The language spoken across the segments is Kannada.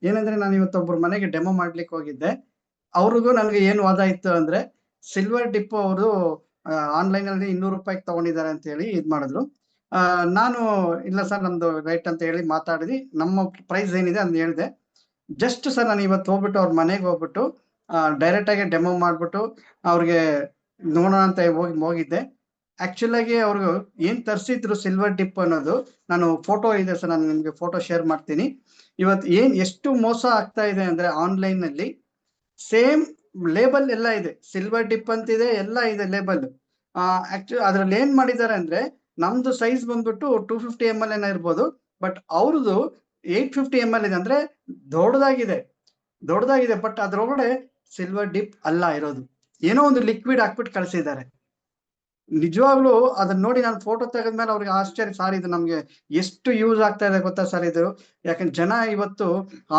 ಏನಂದ್ರೆ ನಾನು ಇವತ್ತೊಬ್ರು ಮನೆಗೆ ಡೆಮೋ ಮಾಡ್ಲಿಕ್ಕೆ ಹೋಗಿದ್ದೆ. ಅವ್ರಿಗೂ ನನಗೆ ಏನು ವಾದ ಇತ್ತು ಅಂದ್ರೆ ಸಿಲ್ವರ್ ಡಿಪ್ ಅವರು ಆನ್ಲೈನ್ ಅಲ್ಲಿ 200 ರೂಪಾಯಿಗೆ ತಗೊಂಡಿದ್ದಾರೆ ಅಂತ ಹೇಳಿ ಇದ್ ಮಾಡಿದ್ರು. ನಾನು ಇಲ್ಲ ಸರ್ ನಮ್ದು ರೈಟ್ ಅಂತ ಹೇಳಿ ಮಾತಾಡಿದಿ, ನಮ್ಮ ಪ್ರೈಸ್ ಏನಿದೆ ಅಂತ ಹೇಳಿದೆ. ಜಸ್ಟ್ ಸರ್ ನಾನು ಇವತ್ತು ಹೋಗ್ಬಿಟ್ಟು ಅವ್ರ ಮನೆಗೆ ಹೋಗ್ಬಿಟ್ಟು ಡೈರೆಕ್ಟ್ ಆಗಿ ಡೆಮೋ ಮಾಡ್ಬಿಟ್ಟು ಅವ್ರಿಗೆ ನೋಡೋಣ ಅಂತ ಹೋಗಿದ್ದೆ. ಆಕ್ಚುಲ್ ಆಗಿ ಅವ್ರು ಏನ್ ತರಿಸಿದ್ರು ಸಿಲ್ವರ್ ಡಿಪ್ ಅನ್ನೋದು, ನಾನು ಫೋಟೋ ಇದೆ ಸರ್, ನಾನು ನಿಮ್ಗೆ ಫೋಟೋ ಶೇರ್ ಮಾಡ್ತೀನಿ. ಇವತ್ತು ಎಷ್ಟು ಮೋಸ ಆಗ್ತಾ ಇದೆ ಅಂದ್ರೆ ಆನ್ಲೈನ್ ನಲ್ಲಿ ಸೇಮ್ ಲೇಬಲ್ ಎಲ್ಲ ಇದೆ, ಸಿಲ್ವರ್ ಡಿಪ್ ಅಂತಿದೆ, ಎಲ್ಲ ಇದೆ ಲೇಬಲ್. ಆಕ್ಚುಲಿ ಅದ್ರಲ್ಲಿ ಏನ್ ಮಾಡಿದ್ದಾರೆ ಅಂದ್ರೆ ನಮ್ದು ಸೈಜ್ ಬಂದ್ಬಿಟ್ಟು 250 ml ಏನೋ ಇರ್ಬೋದು, ಬಟ್ ಅವ್ರದ್ದು 850 ml ಇದೆ. ಅಂದ್ರೆ ದೊಡ್ಡದಾಗಿದೆ ದೊಡ್ಡದಾಗಿದೆ, ಬಟ್ ಅದ್ರೊಳಗಡೆ ಸಿಲ್ವರ್ ಡಿಪ್ ಅಲ್ಲ ಇರೋದು, ಏನೋ ಒಂದು ಲಿಕ್ವಿಡ್ ಹಾಕ್ಬಿಟ್ಟು ಕಳ್ಸಿದ್ದಾರೆ. ನಿಜವಾಗ್ಲೂ ಅದನ್ನ ನೋಡಿ ನಾನು ಫೋಟೋ ತೆಗೆದ್ಮೇಲೆ ಅವ್ರಿಗೆ ಆಶ್ಚರ್ಯ, ಸರ್ ಇದು ನಮ್ಗೆ ಎಷ್ಟು ಯೂಸ್ ಆಗ್ತಾ ಇದೆ ಗೊತ್ತಾ ಸರ್ ಇದು. ಯಾಕಂದ್ರೆ ಜನ ಇವತ್ತು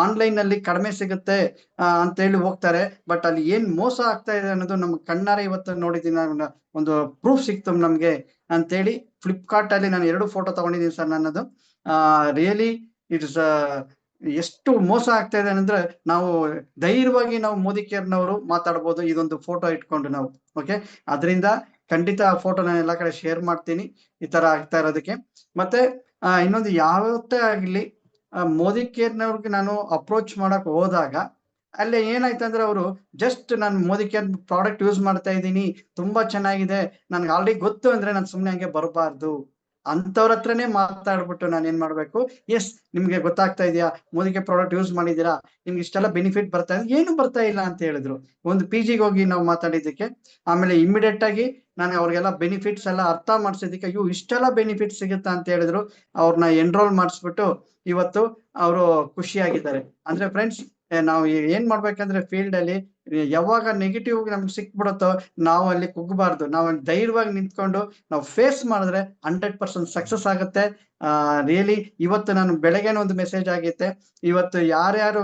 ಆನ್ಲೈನ್ ನಲ್ಲಿ ಕಡಿಮೆ ಸಿಗುತ್ತೆ ಅಂತ ಹೇಳಿ ಹೋಗ್ತಾರೆ, ಬಟ್ ಅಲ್ಲಿ ಏನ್ ಮೋಸ ಆಗ್ತಾ ಇದೆ ಅನ್ನೋದು ನಮ್ಗೆ ಕಣ್ಣಾರೆ ಇವತ್ತು ನೋಡಿದ್ದೀನಿ. ಒಂದು ಪ್ರೂಫ್ ಸಿಕ್ತು ನಮ್ಗೆ ಅಂತೇಳಿ ಫ್ಲಿಪ್ಕಾರ್ಟ್ ಅಲ್ಲಿ ನಾನು 2 ಫೋಟೋ ತಗೊಂಡಿದ್ದೀನಿ ಸರ್ ನನ್ನದು. ರಿಯಲಿ ಇಟ್ಸ್ ಎಷ್ಟು ಮೋಸ ಆಗ್ತಾ ಇದೆ ಅಂದ್ರೆ ನಾವು ಧೈರ್ಯವಾಗಿ ನಾವು ಮೋದಿ ಕೇರ್ನವರು ಮಾತಾಡ್ಬೋದು ಇದೊಂದು ಫೋಟೋ ಇಟ್ಕೊಂಡು ನಾವು. ಓಕೆ, ಅದರಿಂದ ಖಂಡಿತ ಆ ಫೋಟೋ ನಾನು ಎಲ್ಲಾ ಕಡೆ ಶೇರ್ ಮಾಡ್ತೀನಿ ಈ ತರ ಆಗ್ತಾ ಇರೋದಕ್ಕೆ. ಮತ್ತೆ ಇನ್ನೊಂದು ಯಾವತ್ತೇ ಆಗ್ಲಿ ಮೋದಿ ಕೇರ್ನವ್ರಿಗೆ ನಾನು ಅಪ್ರೋಚ್ ಮಾಡಕ್ ಹೋದಾಗ ಅಲ್ಲಿ ಏನಾಯ್ತು ಅಂದ್ರೆ ಅವರು ಜಸ್ಟ್ ನಾನು ಮೋದಿ ಕೇರ್ ಪ್ರಾಡಕ್ಟ್ ಯೂಸ್ ಮಾಡ್ತಾ ಇದ್ದೀನಿ, ತುಂಬಾ ಚೆನ್ನಾಗಿದೆ, ನನ್ಗೆ ಆಲ್ರೆಡಿ ಗೊತ್ತು ಅಂದ್ರೆ ನಾನು ಸುಮ್ನೆ ಹಂಗೆ ಬರಬಾರ್ದು. ಅಂತವ್ರ ಹತ್ರನೇ ಮಾತಾಡ್ಬಿಟ್ಟು ನಾನು ಏನ್ ಮಾಡ್ಬೇಕು, ಎಸ್ ನಿಮ್ಗೆ ಗೊತ್ತಾಗ್ತಾ ಇದೆಯಾ, ಮೋದಿ ಕೇರ್ ಪ್ರಾಡಕ್ಟ್ ಯೂಸ್ ಮಾಡಿದೀರಾ, ನಿಮ್ಗೆ ಇಷ್ಟೆಲ್ಲ ಬೆನಿಫಿಟ್ ಬರ್ತಾ ಇದೆ, ಏನು ಬರ್ತಾ ಇಲ್ಲ ಅಂತ ಹೇಳಿದ್ರು. ಒಂದು PGಗೆ ಹೋಗಿ ನಾವು ಮಾತಾಡಿದ್ದಕ್ಕೆ ಆಮೇಲೆ ಇಮಿಡಿಯೇಟ್ ಆಗಿ ನಾನು ಅವ್ರಿಗೆಲ್ಲ ಬೆನಿಫಿಟ್ಸ್ ಎಲ್ಲ ಅರ್ಥ ಮಾಡ್ಸಿದ್ದಕ್ಕೆ ಅಯ್ಯೋ ಇಷ್ಟೆಲ್ಲ ಬೆನಿಫಿಟ್ ಸಿಗುತ್ತಾ ಅಂತ ಹೇಳಿದ್ರು. ಅವ್ರನ್ನ ಎನ್ರೋಲ್ ಮಾಡಿಸ್ಬಿಟ್ಟು ಇವತ್ತು ಅವರು ಖುಷಿಯಾಗಿದ್ದಾರೆ. ಅಂದ್ರೆ ಫ್ರೆಂಡ್ಸ್, ನಾವು ಏನ್ ಮಾಡ್ಬೇಕಂದ್ರೆ ಫೀಲ್ಡ್ ಅಲ್ಲಿ ಯಾವಾಗ ನೆಗೆಟಿವ್ ನಮ್ಗೆ ಸಿಕ್ಬಿಡುತ್ತೋ ನಾವು ಅಲ್ಲಿ ಕುಗ್ಗಬಾರ್ದು, ನಾವು ಧೈರ್ಯವಾಗಿ ನಿಂತ್ಕೊಂಡು ನಾವು ಫೇಸ್ ಮಾಡಿದ್ರೆ 100% ಸಕ್ಸಸ್ ಆಗುತ್ತೆ. ರಿಯಲಿ ಇವತ್ತು ನಾನು ಬೆಳಗ್ಗೆನೇ ಒಂದು ಮೆಸೇಜ್ ಆಗೈತೆ, ಇವತ್ತು ಯಾರ್ಯಾರು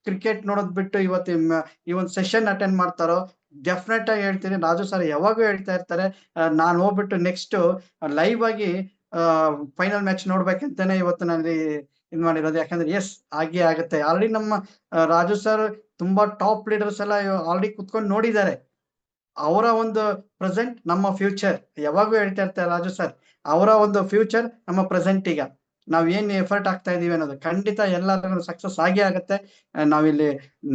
ಕ್ರಿಕೆಟ್ ನೋಡೋದ್ ಬಿಟ್ಟು ಇವತ್ತು ಈ ಒಂದು ಸೆಷನ್ ಅಟೆಂಡ್ ಮಾಡ್ತಾರೋ ಡೆಫಿನೆಟ್ ಆಗಿ ಹೇಳ್ತೀನಿ, ರಾಜು ಸರ್ ಯಾವಾಗೂ ಹೇಳ್ತಾ ಇರ್ತಾರೆ, ನಾನು ಹೋಗ್ಬಿಟ್ಟು ನೆಕ್ಸ್ಟ್ ಲೈವ್ ಆಗಿ ಫೈನಲ್ ಮ್ಯಾಚ್ ನೋಡ್ಬೇಕಂತಾನೆ ಇವತ್ತು ನಾನು ಇದ್ ಮಾಡಿರೋದು. ಯಾಕಂದ್ರೆ ಎಸ್ ಹಾಗೆ ಆಗುತ್ತೆ. ಆಲ್ರೆಡಿ ನಮ್ಮ ರಾಜು ಸರ್ ತುಂಬಾ ಟಾಪ್ ಲೀಡರ್ಸ್ ಎಲ್ಲ ಆಲ್ರೆಡಿ ಕುತ್ಕೊಂಡು ನೋಡಿದ್ದಾರೆ. ಅವರ ಒಂದು ಪ್ರೆಸೆಂಟ್ ನಮ್ಮ ಫ್ಯೂಚರ್, ಯಾವಾಗೂ ಹೇಳ್ತಾ ಇರ್ತಾರೆ ರಾಜು ಸರ್, ಅವರ ಒಂದು ಫ್ಯೂಚರ್ ನಮ್ಮ ಪ್ರೆಸೆಂಟ್. ಈಗ ನಾವ್ ಏನ್ ಎಫರ್ಟ್ ಆಗ್ತಾ ಇದೀವಿ ಅನ್ನೋದು ಖಂಡಿತ ಎಲ್ಲರಿಗೂ ಸಕ್ಸಸ್ ಆಗೇ ಆಗುತ್ತೆ. ನಾವಿಲ್ಲಿ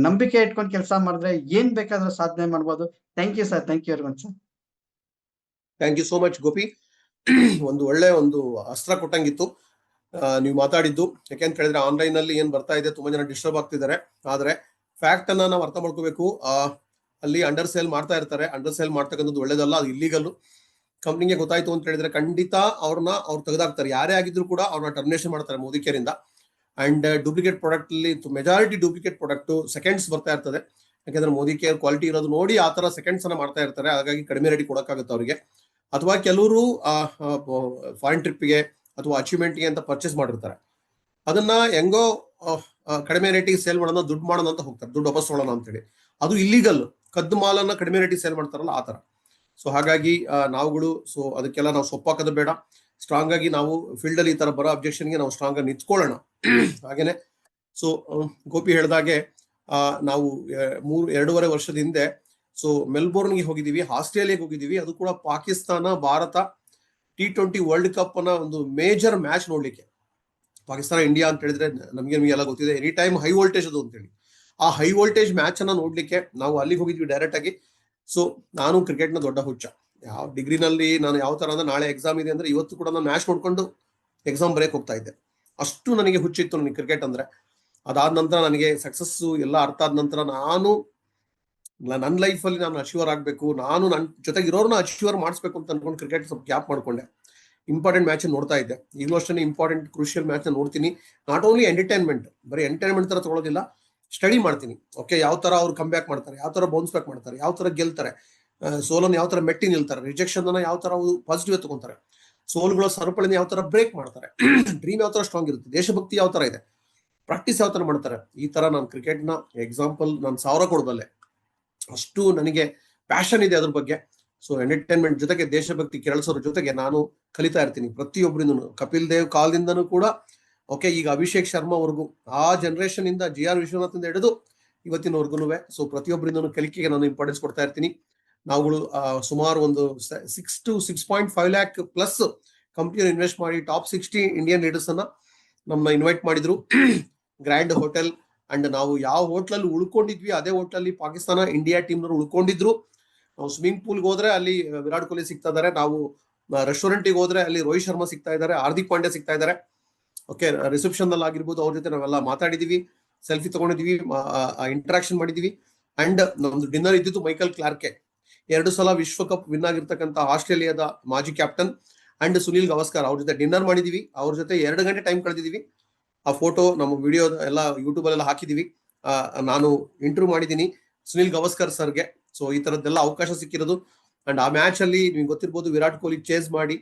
ನಂಬಿಕೆ ಇಟ್ಕೊಂಡು ಕೆಲಸ ಮಾಡಿದ್ರೆ ಏನ್ ಬೇಕಾದ್ರೂ ಸಾಧನೆ ಮಾಡ್ಬೋದು. Thank you sir, thank you very much sir. Thank you so much Gopi. ಒಂದು ಒಳ್ಳೆ ಒಂದು ಅಸ್ತ್ರ ಕೊಟ್ಟಂಗಿತ್ತು ನೀವು ಮಾತಾಡಿದ್ದು. ಯಾಕೆಂತ ಹೇಳಿದ್ರೆ ಆನ್ಲೈನ್ ಅಲ್ಲಿ ಏನ್ ಬರ್ತಾ ಇದೆ, ತುಂಬಾ ಜನ ಡಿಸ್ಟರ್ಬ್ ಆಗ್ತಿದ್ದಾರೆ. ಆದ್ರೆ ಫ್ಯಾಕ್ಟ್ ಅನ್ನ ನಾವು ಅರ್ಥ ಮಾಡ್ಕೋಬೇಕು. ಅಲ್ಲಿ ಅಂಡರ್ ಸೇಲ್ ಮಾಡ್ತಾ ಇರ್ತಾರೆ, ಅಂಡರ್ ಸೇಲ್ ಮಾಡ್ತಕ್ಕಂಥದ್ದು ಒಳ್ಳೇದಲ್ಲ, ಅದು ಇಲ್ಲಿಗಲ್ಲು. ಕಂಪ್ನಿಗೆ ಗೊತ್ತಾಯ್ತು ಅಂತ ಹೇಳಿದ್ರೆ ಖಂಡಿತ ಅವ್ರು ತೆಗೆದಾಕ್ತಾರೆ. ಯಾರೇ ಆಗಿದ್ರು ಕೂಡ ಅವ್ರನ್ನ ಟರ್ಮಿನೇಷನ್ ಮಾಡ್ತಾರೆ ಮೋದಿ ಕೇರಿಂದ. ಅಂಡ್ ಡೂಪ್ಲಿಕೇಟ್ ಪ್ರಾಡಕ್ಟ್ ಅಲ್ಲಿ ಮೆಜಾರಿಟಿ ಡೂಪ್ಲಿಕೇಟ್ ಪ್ರಾಡಕ್ಟ್ ಸೆಕೆಂಡ್ಸ್ ಬರ್ತಾ ಇರ್ತದೆ. ಯಾಕಂದ್ರೆ ಮೋದಿ ಕೇರ್ ಕ್ವಾಲಿಟಿ ಇರೋದು ನೋಡಿ ಆ ತರ ಸೆಕೆಂಡ್ಸ್ ಅನ್ನ ಮಾಡ್ತಾ ಇರ್ತಾರೆ. ಹಾಗಾಗಿ ಕಡಿಮೆ ರೇಟ್ ಕೊಡಕ್ಕಾಗುತ್ತೆ ಅವರಿಗೆ. ಅಥವಾ ಕೆಲವರು ಫಾರಿನ್ ಟ್ರಿಪ್ಗೆ ಅಥವಾ ಅಚೀವ್ಮೆಂಟ್ಗೆ ಅಂತ ಪರ್ಚೇಸ್ ಮಾಡಿರ್ತಾರೆ, ಅದನ್ನ ಹೆಂಗೋ ಕಡಿಮೆ ರೇಟಿಗೆ ಸೇಲ್ ಮಾಡೋಣ, ದುಡ್ಡು ಮಾಡೋಣ ಅಂತ ಹೋಗ್ತಾರೆ, ದುಡ್ಡು ವಾಪಸ್ ತೊಗೊಳ್ಳೋಣ ಅಂತೇಳಿ. ಅದು ಇಲ್ಲಿಗಲ್. ಕದ್ದು ಮಾಲನ್ನ ಕಡಿಮೆ ರೇಟಿಗೆ ಸೇಲ್ ಮಾಡ್ತಾರಲ್ಲ ಆ ತರ. ಸೊ ಹಾಗಾಗಿ ನಾವುಗಳು ಅದಕ್ಕೆಲ್ಲ ನಾವು ಸೊಪ್ಪಾಕೋದು ಬೇಡ. ಸ್ಟ್ರಾಂಗ್ ಆಗಿ ನಾವು ಫೀಲ್ಡ್ ಅಲ್ಲಿ ಈ ತರ ಬರೋ ಅಬ್ಜೆಕ್ಷನ್ಗೆ ನಾವು ಸ್ಟ್ರಾಂಗ್ ಆಗಿ ನಿಂತ್ಕೊಳ್ಳೋಣ. ಹಾಗೇನೆ ಗೋಪಿ ಹೇಳ್ದಾಗೆ ನಾವು 2.5 ವರ್ಷದ ಹಿಂದೆ ಮೆಲ್ಬೋರ್ನ್ಗೆ ಹೋಗಿದ್ದೀವಿ, ಆಸ್ಟ್ರೇಲಿಯಾಗೆ ಹೋಗಿದ್ದೀವಿ. ಅದು ಕೂಡ Pakistan Bharat T20 world cup ಅನ್ನ ಒಂದು ಮೇಜರ್ ಮ್ಯಾಚ್ ನೋಡ್ಲಿಕ್ಕೆ. ಪಾಕಿಸ್ತಾನ ಇಂಡಿಯಾ ಅಂತ ಹೇಳಿದ್ರೆ ನಮ್ಗೆಲ್ಲ ಗೊತ್ತಿದೆ, ಎನಿ ಟೈಮ್ ಹೈ ವೋಲ್ಟೇಜ್ ಅದು ಅಂತೇಳಿ. ಆ ಹೈ ವೋಲ್ಟೇಜ್ ಮ್ಯಾಚ್ ಅನ್ನ ನೋಡ್ಲಿಕ್ಕೆ ನಾವು ಅಲ್ಲಿಗೆ ಹೋಗಿದ್ವಿ ಡೈರೆಕ್ಟ್ ಆಗಿ. ನಾನು ಕ್ರಿಕೆಟ್ ನ ದೊಡ್ಡ ಹುಚ್ಚ. ಯಾವ ಡಿಗ್ರಿನಲ್ಲಿ ನಾನು ಯಾವ ತರ ಅಂದ್ರೆ ನಾಳೆ ಎಕ್ಸಾಮ್ ಇದೆ ಅಂದ್ರೆ ಇವತ್ತು ಕೂಡ ನಾನು ಮ್ಯಾಚ್ ನೋಡ್ಕೊಂಡು ಎಕ್ಸಾಮ್ ಬರೆಯಕ್ ಹೋಗ್ತಾ ಇದ್ದೆ. ಅಷ್ಟು ನನಗೆ ಹುಚ್ಚಿತ್ತು ನನಗೆ ಕ್ರಿಕೆಟ್ ಅಂದ್ರೆ. ಅದಾದ ನಂತರ ನನಗೆ ಸಕ್ಸಸ್ ಎಲ್ಲ ಅರ್ಥ ಆದ ನಂತರ ನನ್ನ ಲೈಫಲ್ಲಿ ನಾನು ಅಚೀವರ್ ಆಗ್ಬೇಕು, ನಾನು ನನ್ನ ಜೊತೆಗೆ ಇರೋರ್ನ ಅಚೀವರ್ ಮಾಡಿಸ್ಬೇಕು ಅಂತ ಅನ್ಕೊಂಡು ಕ್ರಿಕೆಟ್ ಸ್ವಲ್ಪ ಗ್ಯಾಪ್ ಮಾಡ್ಕೊಂಡೆ. ಇಂಪಾರ್ಟೆಂಟ್ ಮ್ಯಾಚ್ ನೋಡ್ತಾ ಇದ್ದೆ. ಈಗಲೂ ಅಷ್ಟೇ ಇಂಪಾರ್ಟೆಂಟ್ ಕ್ರೂಷಿಯಲ್ ಮ್ಯಾಚ್ ನೋಡ್ತೀನಿ. ನಾಟ್ ಓನ್ಲಿ ಎಂಟರ್ಟೈನ್ಮೆಂಟ್, ಬರೀ ಎಂಟರ್ಟೈನ್ಮೆಂಟ್ ತರ ತಗೊಳ್ಳೋದಿಲ್ಲ, ಸ್ಟಡಿ ಮಾಡ್ತೀನಿ. ಓಕೆ, ಯಾವ ತರ ಅವ್ರು ಕಮ್ ಬ್ಯಾಕ್ ಮಾಡ್ತಾರೆ, ಯಾವ ತರ ಬೌನ್ಸ್ ಬ್ಯಾಕ್ ಮಾಡ್ತಾರೆ, ಯಾವ ತರ ಗೆಲ್ತಾರೆ, ಸೋಲನ್ನು ಯಾವ ತರ ಮೆಟ್ಟಿ ನಿಲ್ತಾರೆ, ರಿಜೆಕ್ಷನ್ ಅನ್ನ ಯಾವ ತರ ಪಾಸಿಟಿವ್ ತಗೊಂತಾರೆ, ಸೋಲ್ಗಳ ಸರಪಳಿನ ಯಾವ ತರ ಬ್ರೇಕ್ ಮಾಡ್ತಾರೆ, ಡ್ರೀಮ್ ಯಾವ ತರ ಸ್ಟ್ರಾಂಗ್ ಇರುತ್ತೆ, ದೇಶಭಕ್ತಿ ಯಾವ ತರ ಇದೆ, ಪ್ರಾಕ್ಟೀಸ್ ಯಾವ ತರ ಮಾಡ್ತಾರೆ. ಈ ತರ ನಾನು ಕ್ರಿಕೆಟ್ ನ ಎಕ್ಸಾಂಪಲ್ ನಾನು 1000 ಕೊಡಬಲ್ಲೆ. ಅಷ್ಟು ನನಗೆ ಪ್ಯಾಷನ್ ಇದೆ ಅದ್ರ ಬಗ್ಗೆ. ಎಂಟರ್ಟೈನ್ಮೆಂಟ್ ಜೊತೆಗೆ ದೇಶಭಕ್ತಿ ಕೆರಳಿಸೋರ ಜೊತೆಗೆ ನಾನು ಕಲಿತಾ ಇರ್ತೀನಿ ಪ್ರತಿಯೊಬ್ಬರಿಂದ. ಕಪಿಲ್ ದೇವ್ ಕಾಲದಿಂದನೂ ಕೂಡ ಓಕೆ, ಈಗ ಅಭಿಷೇಕ್ ಶರ್ಮಾ ವರ್ಗು ಆ ಜನರೇಷನ್ ಇಂದ GR ವಿಶ್ವನಾಥ್ ಇಂದ ಹಿಡಿದು ಇವತ್ತಿನವರೆಗೂ ಸೊ ಪ್ರತಿಯೊಬ್ಬರಿಂದ ಕಲಿಕೆಗೆ ನಾನು ಇಂಪಾರ್ಟೆನ್ಸ್ ಕೊಡ್ತಾ ಇರ್ತೀನಿ. ನಾವುಗಳು ಸುಮಾರು ಒಂದು 6 to 6.5 lakh plus company invest ಮಾಡಿ ಟಾಪ್ 60 ಇಂಡಿಯನ್ ಲೀಡರ್ಸ್ ಅನ್ನ ನಮ್ಮನ್ನ ಇನ್ವೈಟ್ ಮಾಡಿದ್ರು ಗ್ರ್ಯಾಂಡ್ ಹೋಟೆಲ್. ಅಂಡ್ ನಾವು ಯಾವ ಹೋಟ್ಲಲ್ಲಿ ಉಳ್ಕೊಂಡಿದ್ವಿ ಅದೇ ಹೋಟ್ಲಲ್ಲಿ ಪಾಕಿಸ್ತಾನ ಇಂಡಿಯಾ ಟೀಮ್ನವರು ಉಳ್ಕೊಂಡಿದ್ರು. ನಾವು ಸ್ವಿಮ್ಮಿಂಗ್ ಪೂಲ್ಗೆ ಹೋದ್ರೆ ಅಲ್ಲಿ ವಿರಾಟ್ ಕೊಹ್ಲಿ ಸಿಗ್ತಾ ಇದಾರೆ, ನಾವು ರೆಸ್ಟೋರೆಂಟ್ಗೆ ಹೋದ್ರೆ ಅಲ್ಲಿ ರೋಹಿತ್ ಶರ್ಮಾ ಸಿಗ್ತಾ ಇದ್ದಾರೆ, ಹಾರ್ದಿಕ್ ಪಾಂಡ್ಯ ಸಿಗ್ತಾ ಇದ್ದಾರೆ. ಓಕೆ, ರಿಸೆಪ್ಷನ್ ಅಲ್ಲಿ ಆಗಿರ್ಬೋದು ಅವ್ರ ಜೊತೆ ನಾವೆಲ್ಲ ಮಾತಾಡಿದೀವಿ, ಸೆಲ್ಫಿ ತಗೊಂಡಿದೀವಿ, ಇಂಟರಾಕ್ಷನ್ ಮಾಡಿದೀವಿ. ಅಂಡ್ ನಮ್ದು ಡಿನ್ನರ್ ಇದ್ದಿದ್ದು ಮೈಕಲ್ ಕ್ಲಾರ್ಕೆ, 2 ಸಲ ವಿಶ್ವಕಪ್ ವಿನ್ ಆಗಿರ್ತಕ್ಕಂಥ ಆಸ್ಟ್ರೇಲಿಯಾದ ಮಾಜಿ ಕ್ಯಾಪ್ಟನ್. ಅಂಡ್ ಸುನಿಲ್ ಗವಾಸ್ಕರ್ ಅವ್ರ ಜೊತೆ ಡಿನ್ನರ್ ಮಾಡಿದೀವಿ. ಅವ್ರ ಜೊತೆ 2 ಗಂಟೆ ಟೈಮ್ ಕಳೆದಿದೀವಿ. ಆ ಫೋಟೋ ನಮ್ಮ ವಿಡಿಯೋ ಎಲ್ಲ ಯೂಟ್ಯೂಬ್ ಅಲ್ಲೆಲ್ಲ ಹಾಕಿದೀವಿ. ನಾನು ಇಂಟರ್ವ್ಯೂ ಮಾಡಿದ್ದೀನಿ ಸುನಿಲ್ ಗವಾಸ್ಕರ್ ಸರ್ಗೆ. ಸೊ ಈ ತರದ್ದೆಲ್ಲ ಅವಕಾಶ ಸಿಕ್ಕಿರೋದು. ಅಂಡ್ ಆ ಮ್ಯಾಚ್ ಅಲ್ಲಿ ನಿಮ್ಗೆ ಗೊತ್ತಿರ್ಬೋದು, ವಿರಾಟ್ ಕೊಹ್ಲಿ ಚೇಸ್ ಮಾಡಿ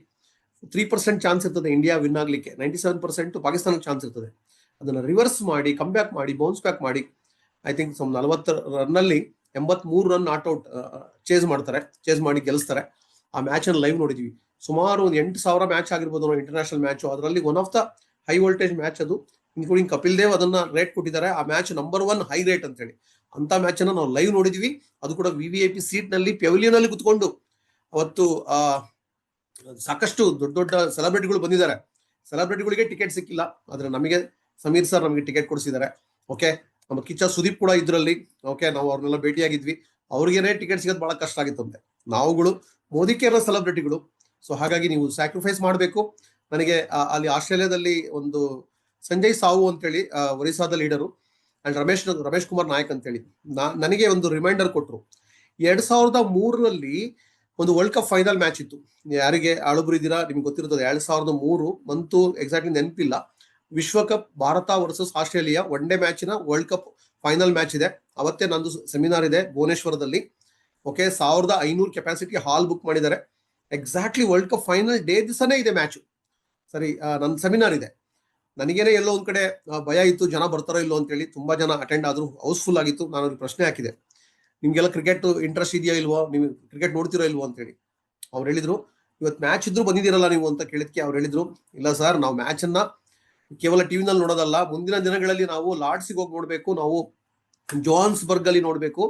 3% ಚಾನ್ಸ್ ಇರ್ತದೆ ಇಂಡಿಯಾ ವಿನ್ ಆಗ್ಲಿಕ್ಕೆ, 97% ಪಾಕಿಸ್ತಾನಕ್ಕೆ ಚಾನ್ಸ್ ಇರ್ತದೆ. ಅದನ್ನ ರಿವರ್ಸ್ ಮಾಡಿ, ಕಮ್ ಬ್ಯಾಕ್ ಮಾಡಿ, ಬೌನ್ಸ್ ಬ್ಯಾಕ್ ಮಾಡಿ, ಐ ಥಿಂಕ್ 40 ರನ್ ಅಲ್ಲಿ 83 ರನ್ ನಾಟ್ ಔಟ್ ಚೇಸ್ ಮಾಡ್ತಾರೆ, ಚೇಸ್ ಮಾಡಿ ಗೆಲ್ಲಿಸ್ತಾರೆ. ಆ ಮ್ಯಾಚ್ ಅನ್ನು ಲೈವ್ ನೋಡಿದ್ವಿ. ಸುಮಾರು ಒಂದು 8,000 ಮ್ಯಾಚ್ ಆಗಿರ್ಬೋದು ಇಂಟರ್ನ್ಯಾಷನಲ್ ಮ್ಯಾಚ್. ಅದರಲ್ಲಿ one of the high voltage match ಅದು, ಇನ್ಕ್ಲೂಡಿಂಗ್ ಕಪಿಲ್ ದೇವ್ ಅದನ್ನ ರೇಟ್ ಕೊಟ್ಟಿದ್ದಾರೆ. ಆ ಮ್ಯಾಚ್ ನಂಬರ್ 1 ಹೈ ರೇಟ್ ಅಂತ ಹೇಳಿ. ಅಂತ ಮ್ಯಾಚ್ ಅನ್ನ ನಾವು ಲೈವ್ ನೋಡಿದ್ವಿ. ಅದು ಕೂಡ VVIP ಸೀಟ್ ನಲ್ಲಿ, ಪೆವಿಲಿಯನ್ ಅಲ್ಲಿ ಕುತ್ಕೊಂಡು. ಅವತ್ತು ಸಾಕಷ್ಟು ದೊಡ್ಡ ದೊಡ್ಡ ಸೆಲೆಬ್ರಿಟಿಗಳು ಬಂದಿದ್ದಾರೆ. ಸೆಲೆಬ್ರಿಟಿಗಳಿಗೆ ಟಿಕೆಟ್ ಸಿಕ್ಕಿಲ್ಲ, ಆದ್ರೆ ನಮಗೆ ಸಮೀರ್ ಸರ್ ನಮಗೆ ಟಿಕೆಟ್ ಕೊಡಿಸಿದ್ದಾರೆ. ಓಕೆ, ನಮ್ಮ ಕಿಚ್ಚ ಸುದೀಪ್ ಕೂಡ ಇದ್ರಲ್ಲಿ. ಓಕೆ, ನಾವು ಅವ್ರನ್ನೆಲ್ಲ ಭೇಟಿಯಾಗಿದ್ವಿ. ಅವ್ರಿಗೇನೆ ಟಿಕೆಟ್ ಸಿಗೋದು ಬಹಳ ಕಷ್ಟ ಆಗಿತ್ತಂತೆ. ನಾವುಗಳು ಮೋದಿ ಕೇರ್ನ ಸೆಲೆಬ್ರಿಟಿಗಳು. ಸೊ ಹಾಗಾಗಿ ನೀವು ಸ್ಯಾಕ್ರಿಫೈಸ್ ಮಾಡಬೇಕು. ನನಗೆ ಅಲ್ಲಿ ಆಸ್ಟ್ರೇಲಿಯಾದಲ್ಲಿ ಒಂದು ಸಂಜಯ್ ಸಾವು ಅಂತೇಳಿ ಒರಿಸ್ಸಾದ ಲೀಡರು, ಅಂಡ್ ರಮೇಶ್ ಕುಮಾರ್ ನಾಯಕ್ ಅಂತೇಳಿ ನನಗೆ ಒಂದು ರಿಮೈಂಡರ್ ಕೊಟ್ಟರು. 2003ರಲ್ಲಿ ಒಂದು ವರ್ಲ್ಡ್ ಕಪ್ ಫೈನಲ್ ಮ್ಯಾಚ್ ಇತ್ತು. ಯಾರಿಗೆ ಆಳುಬ್ರು ಇದ್ದೀರಾ ನಿಮ್ಗೆ ಗೊತ್ತಿರ್ತದೆ, 2003 ಮಂತು ಎಕ್ಸಾಕ್ಟ್ಲಿ ನೆನಪಿಲ್ಲ. ವಿಶ್ವಕಪ್ Bharat versus Australia one day ಮ್ಯಾಚಿನ ವರ್ಲ್ಡ್ ಕಪ್ ಫೈನಲ್ ಮ್ಯಾಚ್ ಇದೆ. ಅವತ್ತೇ ನಂದು ಸೆಮಿನಾರ್ ಇದೆ ಭುವನೇಶ್ವರದಲ್ಲಿ. ಓಕೆ, 1500 ಕೆಪಾಸಿಟಿ ಹಾಲ್ ಬುಕ್ ಮಾಡಿದ್ದಾರೆ. Exactly world cup final day ದಿವಸನೇ ಇದೆ ಮ್ಯಾಚ್. ಸರಿ, ನನ್ನ ಸೆಮಿನಾರ್ ಇದೆ. ನನಗೇನೆ ಎಲ್ಲೋ ಒಂದ್ ಕಡೆ ಭಯ ಇತ್ತು, ಜನ ಬರ್ತಾರೋ ಇಲ್ಲೋ ಅಂತೇಳಿ. ತುಂಬಾ ಜನ ಅಟೆಂಡ್ ಆದ್ರು, ಹೌಸ್ಫುಲ್ ಆಗಿತ್ತು. ನಾನು ಅವ್ರಿಗೆ ಪ್ರಶ್ನೆ ಹಾಕಿದೆ, ನಿಮ್ಗೆಲ್ಲ ಕ್ರಿಕೆಟ್ ಇಂಟ್ರೆಸ್ಟ್ ಇದೆಯಾ ಇಲ್ವೋ, ನೀವು ಕ್ರಿಕೆಟ್ ನೋಡ್ತಿರೋ ಇಲ್ವೋ ಅಂತ ಹೇಳಿ. ಅವ್ರು ಹೇಳಿದ್ರು, ಇವತ್ತು ಮ್ಯಾಚ್ ಇದ್ರು ಬಂದಿದ್ದೀರಲ್ಲ ನೀವು ಅಂತ ಕೇಳಿದ್ಕೆ ಅವ್ರು ಹೇಳಿದ್ರು, ಇಲ್ಲ ಸರ್, ನಾವು ಮ್ಯಾಚ್ ಅನ್ನ ಕೇವಲ ಟಿವಿನಲ್ಲಿ ನೋಡೋದಲ್ಲ, ಮುಂದಿನ ದಿನಗಳಲ್ಲಿ ನಾವು ಲಾರ್ಡ್ಸಿಗೆ ಹೋಗಿ ನೋಡ್ಬೇಕು, ನಾವು ಜೋಹಾನ್ಸ್ಬರ್ಗ್ ಅಲ್ಲಿ ನೋಡ್ಬೇಕು,